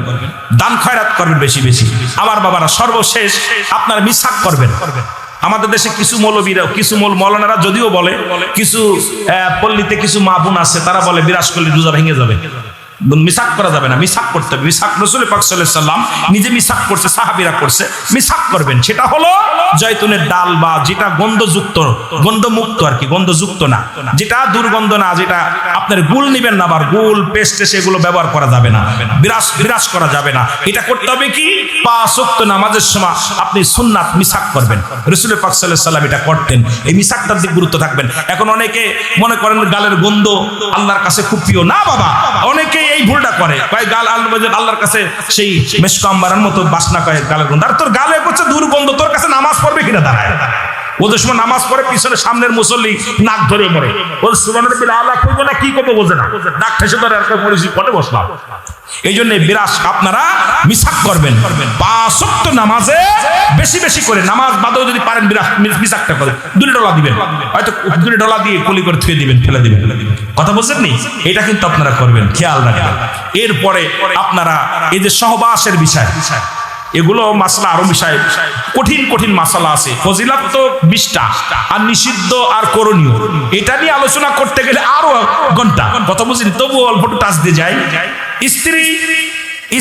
দান খয়রাত করবেন বেশি বেশি। আমার বাবারা, সর্বশেষ আপনারা মিসাক করবেন। আমাদের দেশে কিছু মৌলবীরা, কিছু মৌলানারা যদিও বলে, কিছু পল্লীতে কিছু মা বোন আছে, তারা বলে বিরাজ করলে রোজা ভেঙে যাবে। মিসাক করা যাবে না, মিসাক করতে হবে। মিসাক রাসূল পাক সাল্লাল্লাহু আলাইহি ওয়াসাল্লাম নিজে মিসাক করছে, সাহাবীরা করছে। মিসাক করবেন, সেটা হলো জয়তুনের ডাল বা যেটা গন্ধযুক্ত, গন্ধমুক্ত আর কি, গন্ধযুক্ত না, যেটা দুর্গন্ধ না, যেটা আপনার গুল নিবেন না, আবার গুল পেস্টে সেগুলো ব্যবহার করা যাবে না, বিরাজ করা যাবে না। এটা করতে হবে কি 5 ওয়াক্ত নামাজের সময় আপনি সুন্নাত মিসাক করবেন। রাসূল পাক সাল্লাল্লাহু আলাইহি ওয়াসাল্লাম এটা করতেন। এই মিসাকটার দিকে গুরুত্ব থাকবেন। এখন অনেকে মনে করেন গালের গন্ধ আল্লাহর কাছে খুব প্রিয় না বাবা, অনেকে এই ভুলটা করে, কয় গাল আল্লাহর কাছে সেই মেশক আম্বারের মতো বাসনা, কয় গালের গন্ধ। আর তোর গালে করছে দুর্গন্ধ, তোর কাছে নামাজ পড়বে কিনা দাঁড়ায়? ওদের সময় নামাজ পড়ে পিছনে সামনের মুসল্লি নাক ধরে মরে, ওর সুবহানাল্লাহ আল্লাহ কইবো না কি করবো বোঝে না, নাক ঠেসে ধরে আর পড়েছি পড়ে বসলাম। এই জন্য বিরাস আপনারা মিসাক করবেন। 5 ওয়াক্ত নামাজে বেশি বেশি করে, নামাজ বাদেও যদি পারেন মিসাকটা করেন, $2 দিবেন, হয়তো $2 দিয়ে কুলি করে থুয়ে দিবেন, ফেলে দিবেন। কথা বলছেন নি? এটা কিন্তু আপনারা করবেন, খেয়াল রাখবেন। এরপরে আপনারা এই যে সহবাসের বিষয়, এগুলো মাসলা আরো বিষয় কঠিন কঠিন মাসালা আছে। ফজিলাত তো 20টা, আর নিষিদ্ধ আর করণীয়, এটা নিয়ে আলোচনা করতে গেলে আরো ঘন্টা, কথা বুঝিনি, তবু অল্প একটু টাচ দিয়ে যায়।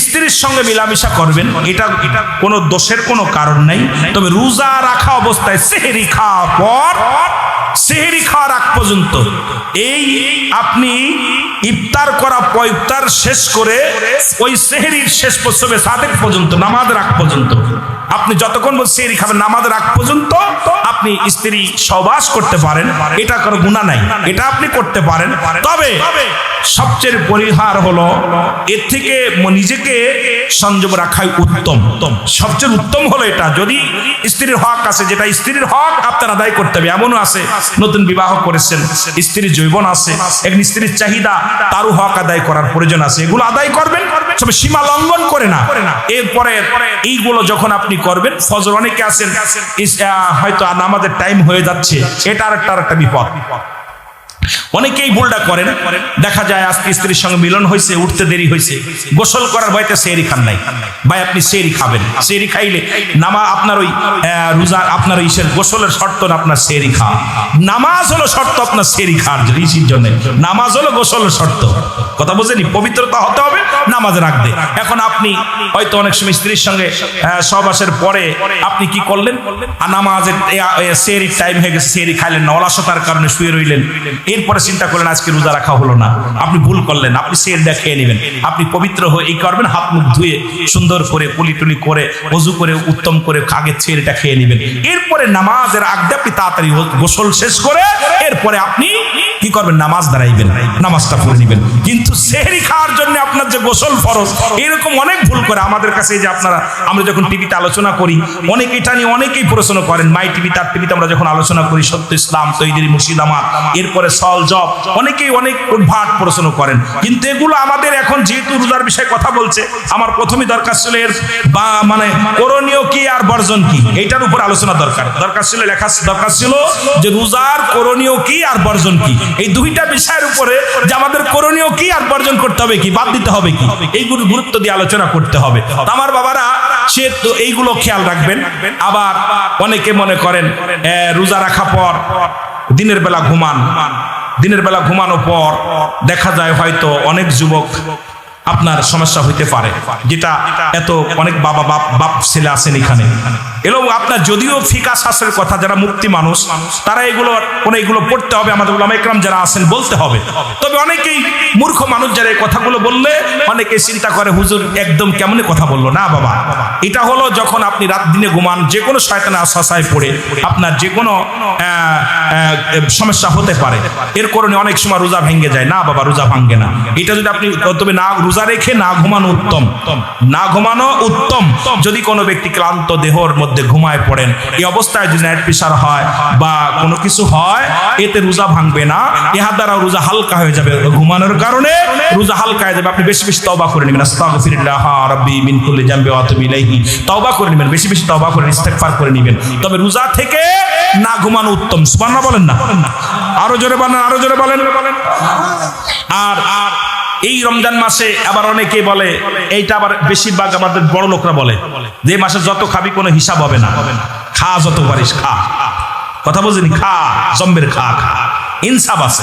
স্ত্রীর সঙ্গে মিলামিশা করবেন, এটা কোনো দোষের কোনো কারণ নাই। তবে রোজা রাখা অবস্থায় সেহরি খাওয়ার পর, সেহরি খাওয়ার আগ পর্যন্ত, এই আপনি ইফতার করা ইফতার শেষ করে ওই সেহরির শেষ পর্যন্ত সাদেক পর্যন্ত, নামাজের আগ পর্যন্ত আপনি যতক্ষণ সেহরি খাবেন নামাজের আগ পর্যন্ত আপনি স্ত্রী সহবাস করতে পারেন, এটা কোনো গুনাহ নাই, এটা আপনি করতে পারেন। তবে সবচেয়ে পরিহার হলো এর থেকে নিজেকে সংযম রাখাই উত্তম। সবচেয়ে উত্তম হলো এটা, যদি স্ত্রীর হক আছে, যেটা স্ত্রীর হক আপনার আদায় করতে হবে। এমনও আছে নতুন বিবাহ করেছেন, স্ত্রীর যৌবন আছে, এক স্ত্রীর চাহিদা, তারও হক আদায় করার প্রয়োজন আছে, এগুলো আদায় করবেন, তবে সীমা লঙ্ঘন করে না। এরপরে এইগুলো যখন আপনি করবেন, ফজর অনেকে আছেন হয়তো নামাজের টাইম হয়ে যাচ্ছে, এটা আরেকটা বিপদ। অনেকেই ভুলটা করেন, দেখা যায় আজকে স্ত্রীর সঙ্গে মিলন হয়েছে, উঠতে দেরি হয়েছে, গোসল করার ভয়তে সেহরি খান নাই। ভাই আপনি সেহরি খাবেন, সেহরি খাইলে আপনার ওই রোজা, আপনার ইসের গোসলের শর্ত না আপনার সেহরি খাওয়া, নামাজ হলো শর্ত আপনার সেহরি খাওয়ার ইসির জন্য, নামাজ হলো গোসলের শর্ত, কথা বুঝেনি, পবিত্রতা হতে হবে নামাজ রাখবে। এখন আপনি হয়তো অনেক সময় স্ত্রীর সঙ্গে সহবাসের পরে আপনি কি করলেন, নামাজের সেহরির টাইম হয়ে গেছে, সেহরি খাইলেন না, অলসতার কারণে শুয়ে রইলেন, এরপরে চিন্তা করলেন আজকে রোজা রাখা হলো না, আপনি ভুল করলেন, আপনি সেহরিটা খেয়ে নেবেন, আপনি পবিত্র হয়ে এই করবেন, হাত মুখ ধুয়ে সুন্দর করে পুলি টুলি করে ওযু করে উত্তম করে আগে সেহরিটা খেয়ে নেবেন। এরপরে নামাজের আগে আপনি তাড়াতাড়ি গোসল শেষ করে এরপরে আপনি কি করবেন, নামাজ দাঁড়াইবেন, নামাজটা পড়ে নেবেন। কিন্তু সেহরি খাওয়ার জন্য আপনার যে গোসল ফরজ, এরকম অনেক ভুল করে আমাদের কাছে, যে আপনারা আমরা যখন টিভিতে আলোচনা করি, অনেক এটা নিয়ে অনেকেই প্রশ্ন করেন, মাই টিভি তার টিভিতে আমরা যখন আলোচনা করি সত্য ইসলাম, তৈরি মুর্শিদাবাদ, এরপরে সল জব, অনেকেই অনেক উদ্ভাট প্রশ্ন করেন। কিন্তু এগুলো আমাদের এখন যেহেতু রোজার বিষয়ে কথা বলছে, আমার প্রথমে দরকার ছিল এর মানে করণীয় কি আর বর্জন কি, এইটার উপর আলোচনা দরকার ছিল, লেখা দরকার ছিল যে রোজার করণীয় কি আর বর্জন কি, এই দুইটা বিষয়ের উপরে যে আমাদের করণীয় কি আর বর্জন করতে হবে কি, বাদ দিতে হবে কি, এইগুলো গুরুত্ব দিয়ে আলোচনা করতে হবে। আমার বাবারা সে তো এইগুলো খেয়াল রাখবেন। আবার অনেকে মনে করেন রোজা রাখা পর দিনের বেলা ঘুমান, দিনের বেলা ঘুমানোর পর দেখা যায় হয়তো অনেক যুবক আপনার সমস্যা হইতে পারে, যেটা এত অনেক বাপ ছেলে আছেন এখানে, এলো আপনার যদিও ফিকা শাস্ত্রের কথা, যারা মুক্তি মানুষ তারা এগুলো পড়তে হবে, আমাদের উলামা ইকরাম যারা আছেন বলতে হবে। তবে অনেকেই মূর্খ মানুষ যারা এই কথাগুলো বললে অনেকে চিন্তা করে হুজুর একদম কেমনে কথা বললো, না বাবা, এটা হলো যখন আপনি রাত দিনে ঘুমান, যে কোনো শয়তানের আশায় পড়ে আপনার যে কোনো সমস্যা হতে পারে, এর কারণে অনেক সময় রোজা ভেঙে যায়। না বাবা, রোজা ভাঙে না, এটা যদি আপনি তবে না রোজা রেখে না ঘুমানো উত্তম, না ঘুমানো উত্তম। যদি কোনো ব্যক্তি ক্লান্ত দেহর মধ্যে ঘুমায় পড়েন, এই অবস্থায় যদি নাইট প্রেসার হয় বা কোনো কিছু হয়, এতে রোজা ভাঙবে না, ইহার দ্বারা রোজা হালকা হয়ে যাবে, ঘুমানোর কারণে রোজা হালকা হয়ে যাবে। আপনি বেশি বেশি তওবা করে নেবেন, আস্তাগফিরুল্লাহ রাব্বি মিন কুল্লি জামবি ওয়া আতুবু ইলাইহি, তওবা করে নেবেন, বেশি বেশি তওবা করে ইস্তেগফার করে নেবেন। তবে রোজা থেকে না ঘুমানো উত্তম। সুবহানাল্লাহ বলেন না, আরো জোরে বলেন, আরো জোরে বলেন। আর এই রমজান মাসে আবার অনেকে বলে, এইটা আবার বেশিরভাগ আমাদের বড় লোকরা বলে, যে মাসে যত খাবি কোনো হিসাব হবে না, খা যত পারিস খা, কথা বুঝিনি, খা জম্বের খা, ইনসাফ আছে,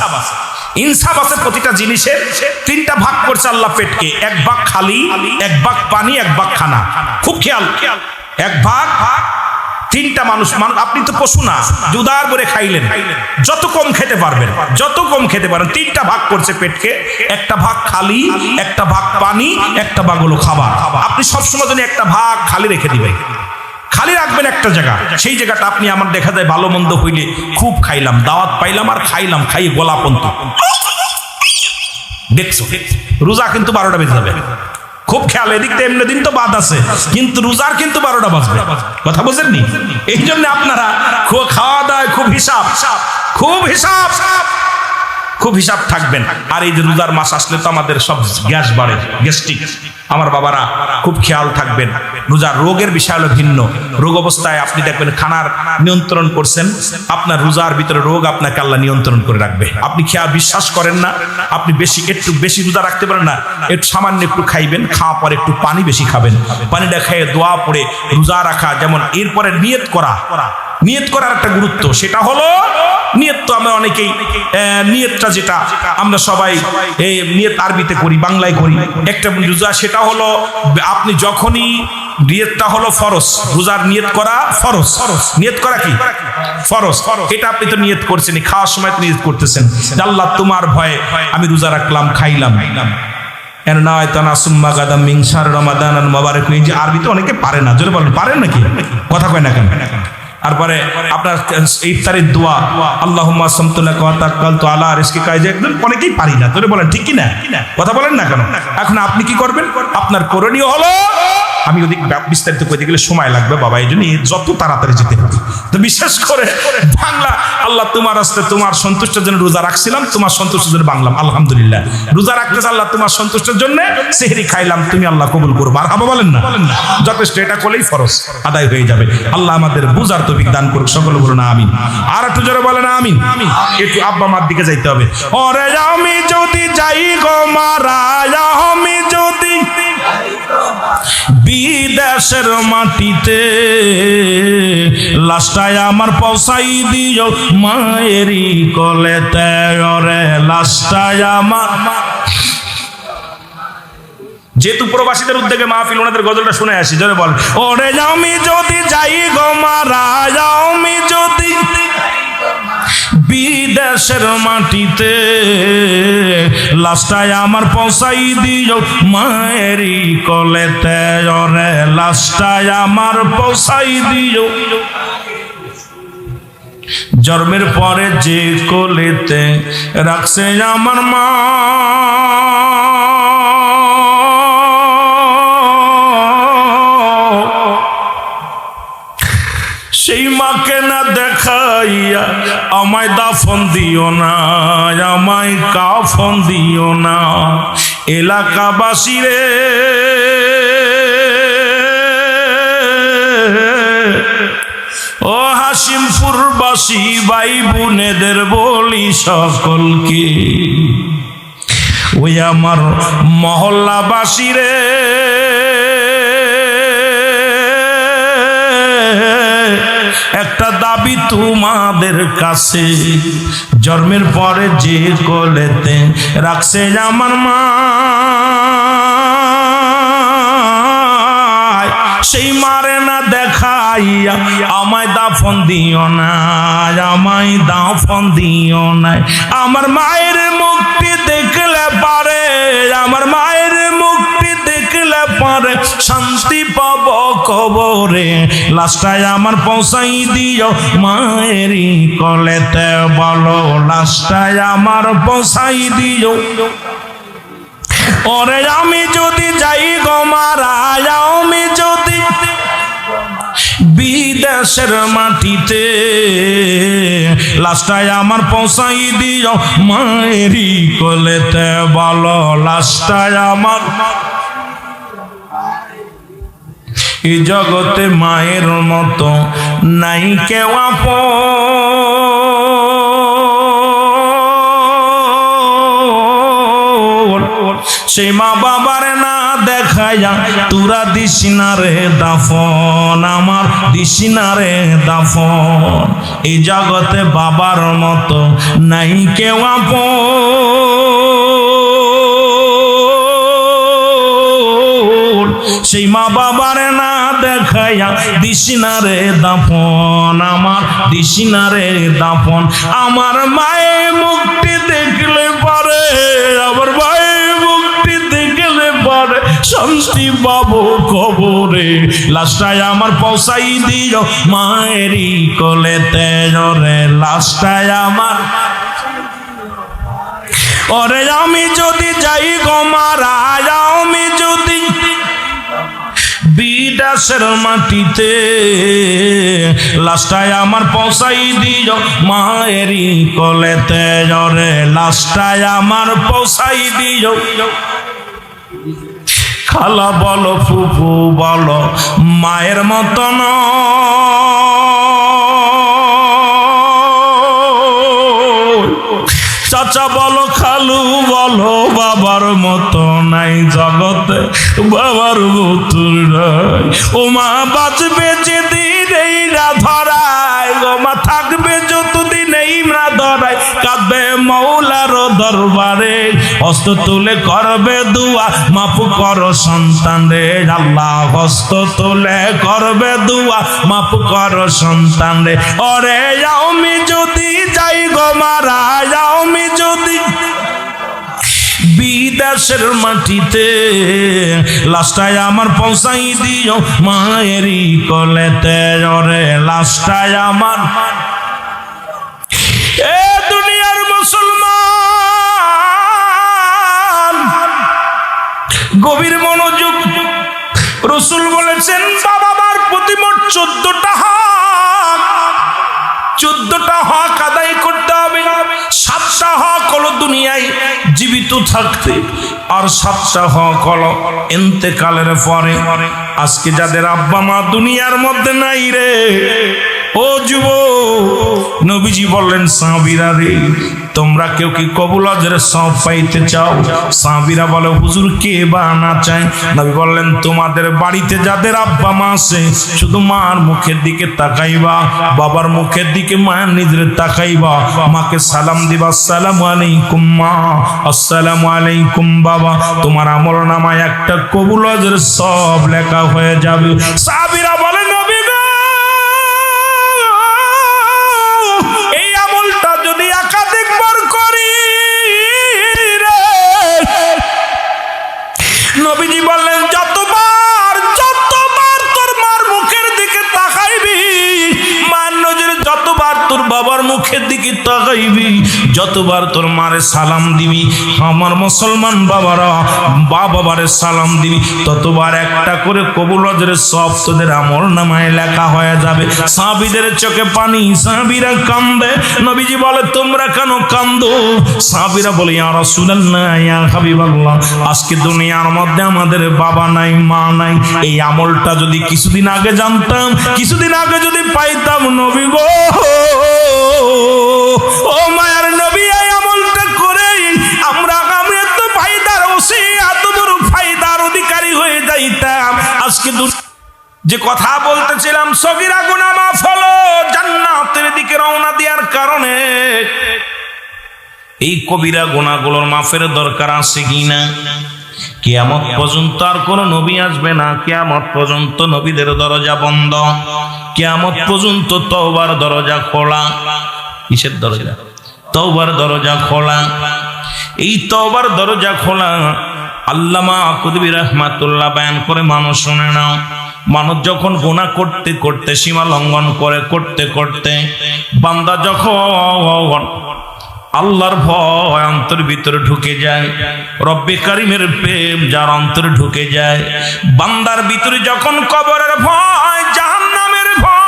ইনসাফ আছে। প্রতিটা জিনিসের তিনটা ভাগ করছে আল্লাহ পেটকে, এক ভাগ খালি, এক ভাগ পানি, এক ভাগ খানা। খুব খেয়াল, এক ভাগ তিনটা মানুষ, আপনি তো পশু না, দুধার করে খাইলেন, যত কম খেতে পারবেন, যত কম খেতে পারেন। তিনটা ভাগ করছে পেটকে, একটা ভাগ খালি, একটা ভাগ পানি, একটা ভাগ হলো খাবার। আপনি সবসময় জন্য একটা ভাগ খালি রেখে দিবেন, খালি রাখবেন একটা জায়গা, সেই জায়গাটা আপনি, আমার দেখা যায় ভালো মন্দ হইলে খুব খাইলাম, দাওয়াত পাইলাম আর খাইলাম, খাইয়ে গলা পন্ত দেখছো, রোজা কিন্তু 12টা বেজে যাবে। খুব খেয়াল, এদিক থেকে এমনি দিন তো বাদ আছে, কিন্তু রোজার কিন্তু 12টা বাজবে, কথা বুঝেননি? এই জন্য আপনারা খাওয়া দাওয়ায় খুব হিসাব, খুব হিসাব, খুব খুব হিসাব থাকবেন। আর এই যে রোজার মাস আসলে তো আমাদের সব গ্যাস বাড়ে, গ্যাস্ট্রিক। আমার বাবারা খুব খেয়াল থাকবেন, রোজার রোগের বিষয় হলো ভিন্ন। রোগ অবস্থায় আপনি দেখবেন খানার নিয়ন্ত্রণ করছেন, আপনার রোজার ভিতরে রোগ আপনাকে আল্লাহ নিয়ন্ত্রণ করে রাখবে। আপনি খেয়া বিশ্বাস করেন না, আপনি একটু বেশি রোজা রাখতে পারেন না, একটু সামান্য একটু খাইবেন, খাওয়া পরে একটু পানি বেশি খাবেন, পানিটা খেয়ে দোয়া পড়ে রোজা রাখা। যেমন এরপরে নিয়ত করার একটা গুরুত্ব, সেটা হলো নিয়ত। তো আমরা অনেকেই নিয়তটা যেটা আমরা সবাই নিয়ত আরবিতে করি, বাংলায় করি একটা রোজা, সেটা হলো আপনি যখনই নিয়তটা হলো ফরজ, রোজার নিয়ত করা ফরজ। নিয়ত করা কি ফরজ, এটা আপনি তো নিয়ত করছেন, খাওয়ার সময় তো নিয়ত করতেছেন যে আল্লাহ তোমার ভয়ে আমি রোজা রাখলাম, খাইলাম। আরবিতে অনেকে পারে না, জোরে বলেন পারেন নাকি? কথা কয় না কেন? তারপরে আপনার ইফতারের দোয়া আল্লাহুম্মা সামতু লাকা ওয়া তাওয়াক্কালতু আলা রিজকিকা, একদম অনেকেই পারি না, জোরে বলেন ঠিক কি না? কথা বলেন না কেন? এখন আপনি কি করবেন? আপনার করণীয় হলো, আমি ওদিক বিস্তারিত করতে গেলে সময় লাগবে বাবা, এই জন্য যত তাড়াতাড়ি যেতে হবে। তো বিশেষ করে বাংলা, আল্লাহ তোমার রাস্তায় তোমার সন্তুষ্টের জন্য রোজা রাখছিলাম, তোমার সন্তুষ্টের জন্য বাংলাম আলহামদুলিল্লাহ। রোজা রাখতেছে আল্লাহ তোমার সন্তুষ্টের জন্য, সেহরি খাইলাম, তুমি আল্লাহ কবুল করো। আর হাবা বলেন না, যথেষ্ট, এটা করলেই ফরজ আদায় হয়ে যাবে। আল্লাহ আমাদের বুঝার তৌফিক দান করুক, সকলে বলুন আমিন। আর একটু জোরে বলেন আমিন। একটু আব্বা মার দিকে যাইতে হবে। ওরে আমি যদি যাই গো মারা, আমি যদি বিদেশের মাটিতে, লাশটায় আমার পৌঁছাই দিও মায়েরই কোলেতে। ওরে লাশটায় আমার, যেহেতু প্রবাসীদের উদ্যোগে মাহফিল, ওনাদের গজলটা শুনে আসি, জোরে বল। ওরে আমি যদি যাই গো মারা, আমি যদি বিদেশের মাটিতে, লাশটায় আমার পৌঁছাই দিও মায়েরই কোলেতে। ওরে লাশটায় আমার পৌঁছাই দিও, জন্মের পরে যে কোলেতে রাখছে আমার মা, সেই মাকে না দেখাইয়া আমায় দাফন দিও না, আমায় কাফন দিও না। এলাকাবাসী রে, ও হাসিমপুরবাসী ভাই বোনেদের বলি সকলকে, ওই আমার মহল্লাবাসী রে, একটা দাবি তোমাদের কাছে, জন্মের পরে যে কোলেতে রাখছে আমার মা, সেই মারে না দেখাইয়া আমায় দাফন দিও না, আমায় দাফন দিও না। আমার মায়ের মুক্তি দেখলে পারে, আমার মায়ের মুক্তি দেখলে পারে শান্তি পাব কবরে। লাশটায় আমার পৌঁছাই দিও মায়েরই কোলেতে, বলো লাশটায় আমার পৌঁছাই দিও। ওরে আমি যদি যাই গো মারা, আমি যদি বিদেশের মাটিতে, লাশটায় আমার পৌঁছাই দিও মায়েরই কোলেতে, বলো লাশটায় আমার। এই জগতে মায়ের মতো নাই কেউ আপন, সেই মা বাবার না দেখাইয়া তোরা দিস না রে দাফন, আমার দিস না রে দাফন। এই জগতে বাবার মতো নাই কেউ আপন, সেই মা বাবার না দেখাইয়া দিস না রে দাফন, আমার দিস না রে দাফন। আমার মায়ের মুক্তি দেখলে পারে, আমার মায়ের মুক্তি দেখলে পারে শান্তি পাবো কবরে। লাশটায় আমার পৌঁছাই দিও মায়েরই কোলেতে, ওরে লাশটায় আমার। ওরে আমি যদি যাই গো মারা, আমি যদি বিদেশের মাটিতে, লাশটায় আমার পৌঁছাই দিও মায়েরই কোলেতে জরে, লাশটায় আমার পৌঁছাই দিও। খালা বলো ফুফু বলো মায়ের মতন, চাচা বলো খালু বলো বাবার মতো নাই জগতে, বাবার মতো নাই। ও মা বাঁচবে যেদিন এই না ধরায়, ও মা থাকবে যতদিন এই না ধরায়, কাঁদবে মৌলার দরবারে, হস্ত তুলে করবে দুয়া মাফ করো সন্তান রে। আল্লাহ হস্ত তুলে করবে দুয়া মাফ করো সন্তান রে। ওরে আমি যদি যাই গো মারা, আমি যদি বিদেশের মাটিতে, লাশটায় আমার পৌঁছাই দিও মায়েরই কোলেতে জরে, লাশটায় আমার। এ দুনিয়ার মুসলমান গভীর মনোযোগ, রাসূল বলেছেন বাবা মার প্রতি মোট 14টা হক, 14টা হক আদায় করতে হবে। 7টা হক হলো দুনিয়ায় জীবিত থাকতে, আর 7টা হক হলো ইন্তেকালের পরে। আজকে যাদের আব্বা মা দুনিয়ার মধ্যে নাই রে, ও যুবক, নবীজি বললেন সাহাবীরা রে, তোমরা কেউ কি কবুল হজের সওয়াব পাইতে চাও? সাহাবীরা বলে হুজুর কে বা না চায়? নবী বললেন তোমাদের বাড়িতে যাদের আব্বা মা আছে, শুধু মার মুখের দিকে তাকাইবা, বাবার মুখের দিকে মায়ের নিজের তাকাইবা, মাকে সালাম দিবা, আসসালামু আলাইকুম মা, আসসালামু আলাইকুম বাবা, তোমার আমলনামায় একটা কবুল হজের সওয়াব লেখা হয়ে যাবে। সাহাবীরা বলে নবী গো, এই আমলটা যদি একাধিকবার করি রে, নবীজি বললেন যতবার তোর মার মুখের দিকে তাকাইবি, মার নজরে যতবার তোর বাবার মুখের দিকে তাকাইবি, যতবার তোর মারে সালাম দিবি, আমার মুসলমান বাবারা বাবারে সালাম দিবি, ততবার একটা করে কবুল হজের সওয়াব তোদের আমলনামায় লেখা হয়ে যাবে। সাহাবীদের চোখে পানি, সাহাবীরা কান্দে। নবীজি বলে তোমরা কেন কান্দো? সাহাবীরা বলে ইয়া রাসূলুল্লাহ, ইয়া হাবিবাল্লাহ, আজকে দুনিয়ার মধ্যে আমাদের বাবা নাই মা নাই, এই আমলটা যদি কিছুদিন আগে জানতাম, কিছুদিন আগে যদি পাইতাম নবী গো, ও মায়ার নবী, এই আমলটা করে আমরা তো ফায়দার ওসি, এত বড় ফায়দার অধিকারী হয়ে যাইতাম। আজকে যে কথা বলতেছিলাম, সগীরা গুনাহ মাফ হলো, জান্নাতের দিকে রওনা দেওয়ার কারণে এই কবিরা গুনাহগুলোর মাফের দরকার আছে কিনা? কিয়ামত পর্যন্ত আর কোন নবী আসবে না, কিয়ামত পর্যন্ত নবীদের দরজা বন্ধ, কিয়ামত পর্যন্ত তওবার দরজা খোলা। কিসের দরজা? তওবার দরজা খোলা। এই তওবার দরজা খোলা আল্লামা কুতুবী রাহমাতুল্লাহ বয়ান করে, মানুষ শুনে নাও, মানুষ যখন গুনাহ করতে করতে সীমা লঙ্ঘন করে, করতে করতে বান্দা যখন আল্লাহর ভয় অন্তর ভিতরে ঢুকে যায়, রব্বে কারিমের প্রেম যার অন্তরে ঢুকে যায়, বান্দার ভিতরে যখন কবরের ভয়, জাহান্নামের ভয়,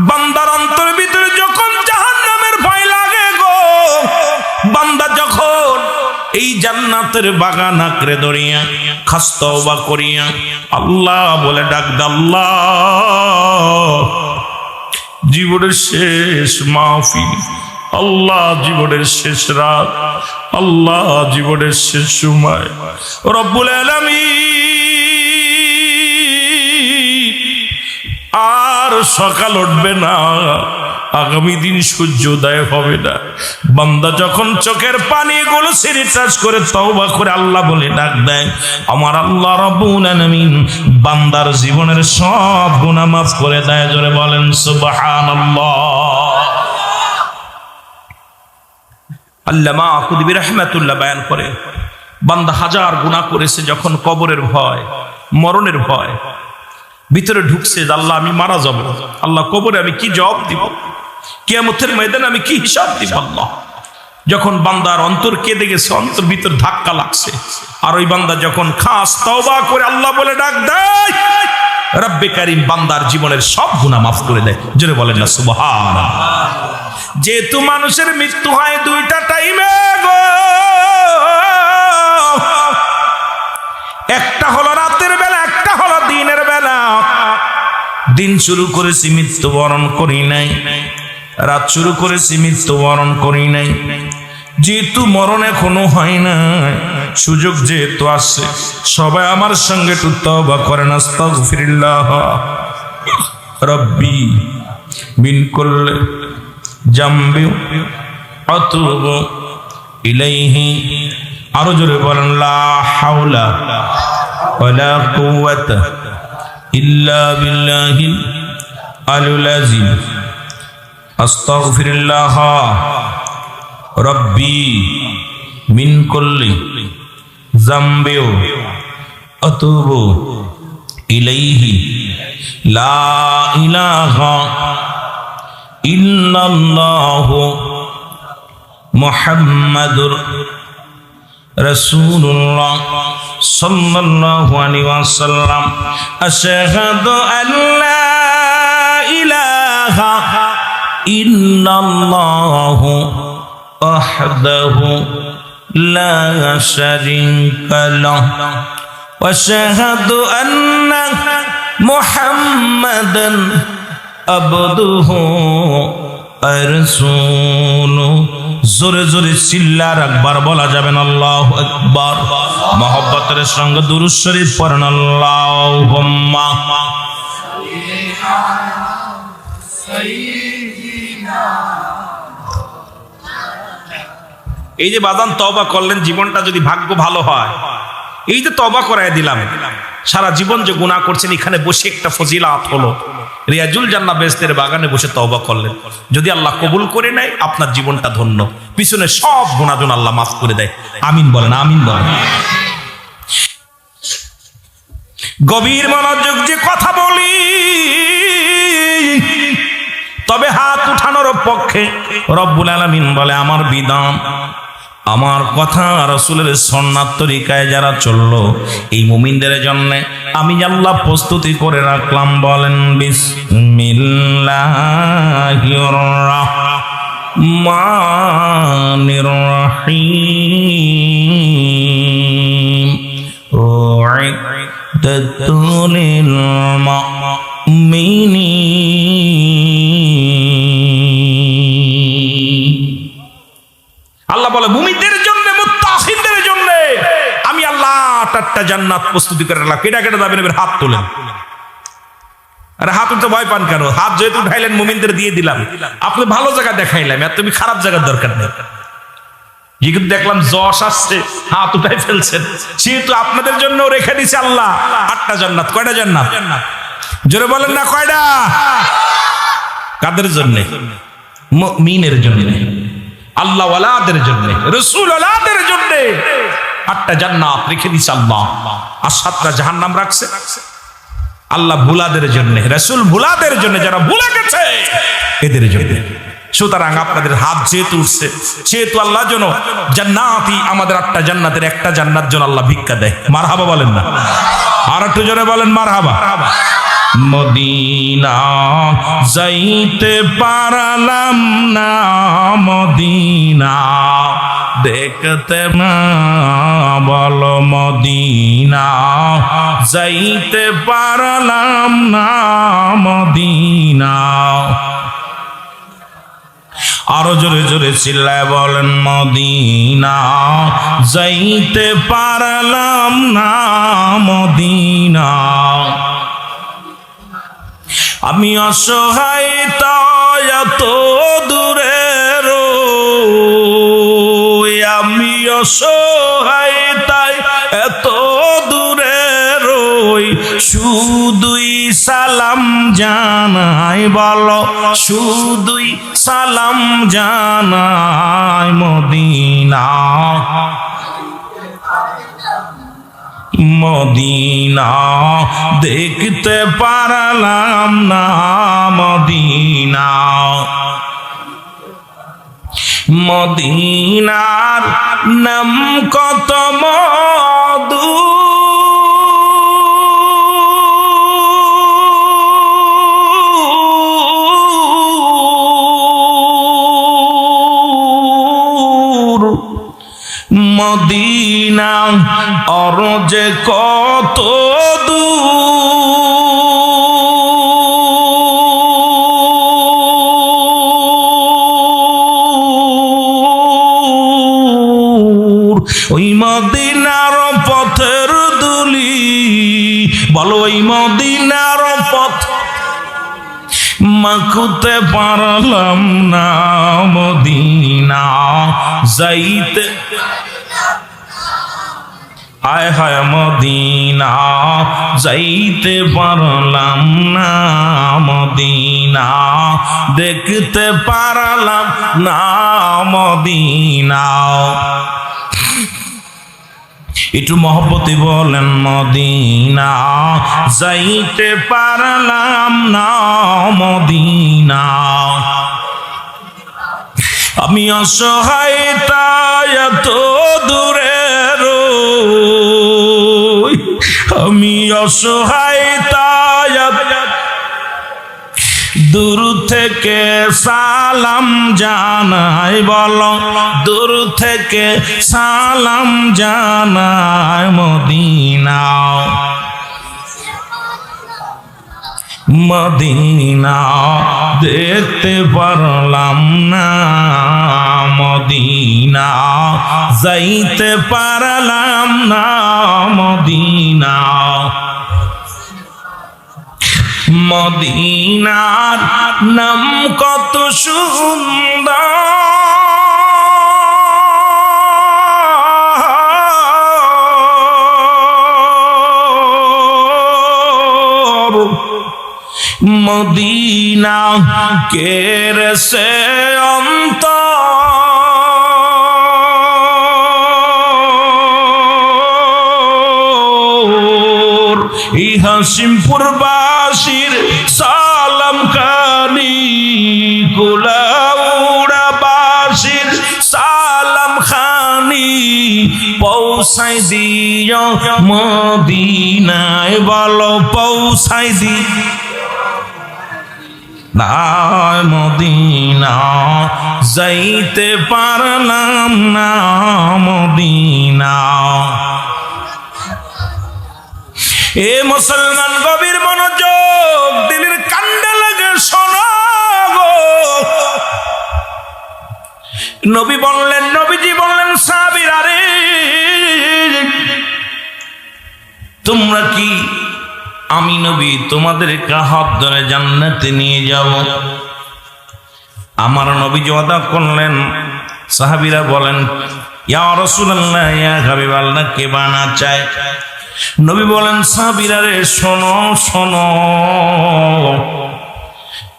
বান্দার অন্তর ভিতরে যখন জাহান্নামের ভয় লাগে গো, বান্দা যখন এই জান্নাতের বাগান আঁকড়ে ধরিয়া খাস তওবা করিয়া আল্লাহ বলে ডাক দে, আল্লাহ জীবনের শেষ মাহফিল, আল্লাহ জীবনের শেষ রাত, আল্লাহ জীবনের শেষ সময়, রব্বুল আলামিন আর সকাল উঠবে না, আগামী দিন সূর্যোদয় হবে না। বান্দা যখন চোখের পানিগুলো সিরিটাস করে তওবা করে আল্লাহ বলে ডাক দেয়, আমার আল্লাহ রব্বুল আলামিন বান্দার জীবনের সব গুনাহ মাফ করে দেয়। জোরে বলেন সুবহানাল্লাহ। আল্লামা কুতুবী রাহমাতুল্লাহ বয়ান করে, বান্দা হাজার গুনাহ করেছে, যখন কবরের ভয়, মরণের ভয় ভিতরে ঢুকছে, আল্লাহ আমি মারা যাব, আল্লাহ কবরে আমি কি জবাব দিব, কিয়ামতের ময়দানে আমি কি হিসাব দিব, আল্লাহ যখন বান্দার অন্তর কেঁদে গেছে, অন্তর ভিতর ধাক্কা লাগছে, আর ওই বান্দা যখন খাস তওবা করে আল্লাহ বলে ডাক দেয়, রব্বে কারীম বান্দার জীবনের সব গুনাহ মাফ করে দেয়। জোরে বলেন না সুবহানাল্লাহ। যেহেতু মানুষের মৃত্যু হয় দুইটা টাইমে গো, একটা হলো রাতের বেলা, একটা হলো দিনের বেলা। দিন শুরু করেছি মৃত্যুবরণ করি নাই, রাত শুরু করেছি মৃত্যুবরণ করি নাই। যেহেতু মরণ এখনো হয় না, সুযোগ যেহেতু আসছে, সবাই আমার সঙ্গে একটু তওবা করেন। আস্তাগফিরুল্লাহ রব্বি মিন কুল্লি জামবি আতুবু ইলাইহি। আরো জোরে বলেন লা হাওলা ওয়ালা কুওয়াতা ইল্লা বিল্লাহিল আলিয়্যিল আযীম। আস্তাগফিরুল্লাহ রব্বি মিন কুল্লি জামবি আতুবু ইলাইহি লা ইলাহা ইল্লাল্লাহু মুহাম্মাদুর রাসূলুল্লাহ সাল্লাল্লাহু আলাইহি ওয়াসাল্লাম। আশহাদু আল্লা ইলাহা ইল্লাল্লাহু ওয়াহদাহু লা শারীকা লাহু ওয়া আশহাদু আন্না মুহাম্মাদান আবদুহু ওয়া রাসূলুহু। জোরে জোরে চিল্লার একবার বলা যাবেন আল্লাহু আকবার। মহব্বতের সঙ্গে দুরূদ শরীফ পড়েন আল্লাহুম্মা এই যে বাদান তওবা করলেন, জীবনটা যদি ভাগ্য ভালো হয়, এই যে তওবা করায় দিলাম, সারা জীবন যে গুনাহ করছেন, এখানে বসে একটা ফজিলাত হলো, রিয়াজুল জান্নাহ বেহেশতের বাগানে বসে তওবা করলেন। যদি আল্লাহ কবুল করে নেয়, আপনার জীবনটা ধন্য, পিছনে সব গুনাহ যেন আল্লাহ মাফ করে দেয়। আমিন বলেন, আমিন বলেন। গভীর মনোযোগ যে কথা বলি, তবে হাত উঠানোর পক্ষে রব্বুল আলামিন বলে আমার বিধান, আমার কথা রাসূলের সুন্নাত তরিকায় যারা চললো, এই মুমিনদের জন্য আমি আল্লাহ প্রস্তুতি করে রাখলাম। বলেন বিসমিল্লাহির রাহমানির রহিম। উইদ্দাতু লিল মুমিনিন। আল্লাহ বলে মুমিনদের জন্য, মুত্তাকিনদের জন্য আমি আল্লাহ একটা জান্নাত প্রস্তুতি করে রাখলাম। কেটা কেটা যাবেন, এবার হাত তোলেন। আরে হাত উঠতে ভয় পান কেন? হাত যেহেতু উঠাইলেন, মুমিনদের দিয়ে দিলাম। আপনি ভালো জায়গা দেখাইলাম, আর তুমি খারাপ জায়গার দরকার নেই। কিন্তু দেখলাম যশ আসছে, হাত উঠাই ফেলছেন, সেহেতু আপনাদের জন্য রেখে দিছে আল্লাহ 8টা জান্নাত। কয়টা জান্নাত? জোরে বলেন না কয়টা? কাদের জন্য? মুমিনের জন্য, আল্লাহ ওয়ালাদের জন্য, রাসূল ওয়ালাদের জন্য 8টা জান্নাত রেখে দিছে আল্লাহ। আর 7টা জাহান্নাম রাখছে আল্লাহ ভুলাদের জন্য, রাসূল ভুলাদের জন্য, যারা ভুলে গেছে এদের জন্য। সুতরাং আপনাদের হাত যেহেতু উঠছে, সেহেতু আল্লাহ যেন জান্নাতি, আমাদের 8টা জান্নাতের একটা জান্নাত যেন আল্লাহ ভিক্ষা দেয়। মারহাবা বলেন না? আর একটু জোরে বলেন মারহাবা। মদিনা যাইতে পারলাম না, মদিনা দেখতে না, বলো মদিনা যাইতে পারলাম না, মদিনা। আরো জোরে জোরে চিল্লায় বলেন মদিনা যাইতে পারলাম না, মদিনা। আমি অসহায় তাই এত দূরে রই, আমি অসহায় তাই এত দূরে রই, শুধুই সালাম জানাই, বলো শুধুই সালাম জানাই মদিনা। মদিনা দেখতে পারলাম না, মদিনা। মদিনার নাম কত মধু, মদিনা অরজে কত দূর, ওই মদিনার পথের দুলি, বলো ওই মদিনার পথ মাখুতে পারলাম না, মদিনা যাইতে, হায় হায় মদিনা যাইতে পারলাম না, মদিনা দেখতে পারলাম না, মদিনা। একটু মহব্বতে বলেন মদিনা যাইতে পারলাম না, মদিনা। আমি অসহায় তাই এত দূরে রই, আমি অসহায় তাই দূর থেকে সালাম জানাই, বলো দূর থেকে সালাম জানাই, মদিনা মদিনা দেখতে পারলাম না, মদিনা যাইতে পারলাম না, মদিনা। মদিনার নাম কত সুন্দর, মদিনা কেরসে অন্তর, এই হাসিমপুর বাসীর সালাম খানি, কুলাউড়া বাসীর সালাম খানি পৌঁছাই দিও মদিনায়, বলো পৌঁছাই দি দায়, মদিনা যাইতে পারলাম না, মদিনা। এ মুসলমান গভীর মনোযোগ, দিলের কান্দে লাগে শোনো গো। নবী বললেন, নবীজি বললেন সাহাবীরা রে, তোমরা কি আমি নবী তোমাদেরকে হাত ধরে জান্নাতে নিয়ে যাব? আমার নবী ওয়াদা করলেন। সাহাবীরা বলেন, ইয়া রাসূলুল্লাহ, ইয়া হাবিবাল্লাহ, কে বানা চায়? নবী বলেন, সাহাবীরা রে শোনো শোনো,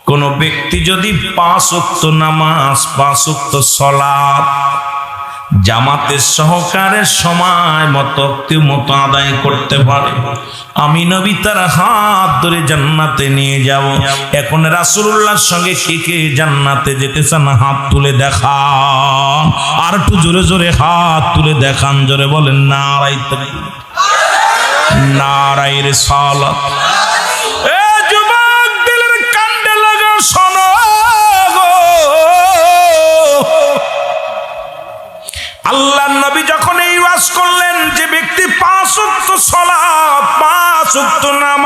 কোন ব্যক্তি যদি 5 ওয়াক্ত নামাজ, 5 ওয়াক্ত সালাত জামাতের সহকারে সময় মতো আদায় করতে পারে, আমি নবী তার হাত ধরে জান্নাতে নিয়ে যাব। এখন রাসূলুল্লাহর সঙ্গে কে কে জান্নাতে যেতে চান? হাত তুলে দেখান, আর একটু জোরে জোরে হাত তুলে দেখান, জোরে বলেন নারায়ে তাকবীর, নারায়ে রিসালাত। এ যুবক, দিলের কান্দে লাগা শোনো গো। আল্লাহর নবী যখন এই ওয়াজ করলেন যে ব্যক্তি 5 ওয়াক্ত সালাত, 5 ওয়াক্ত নামাজ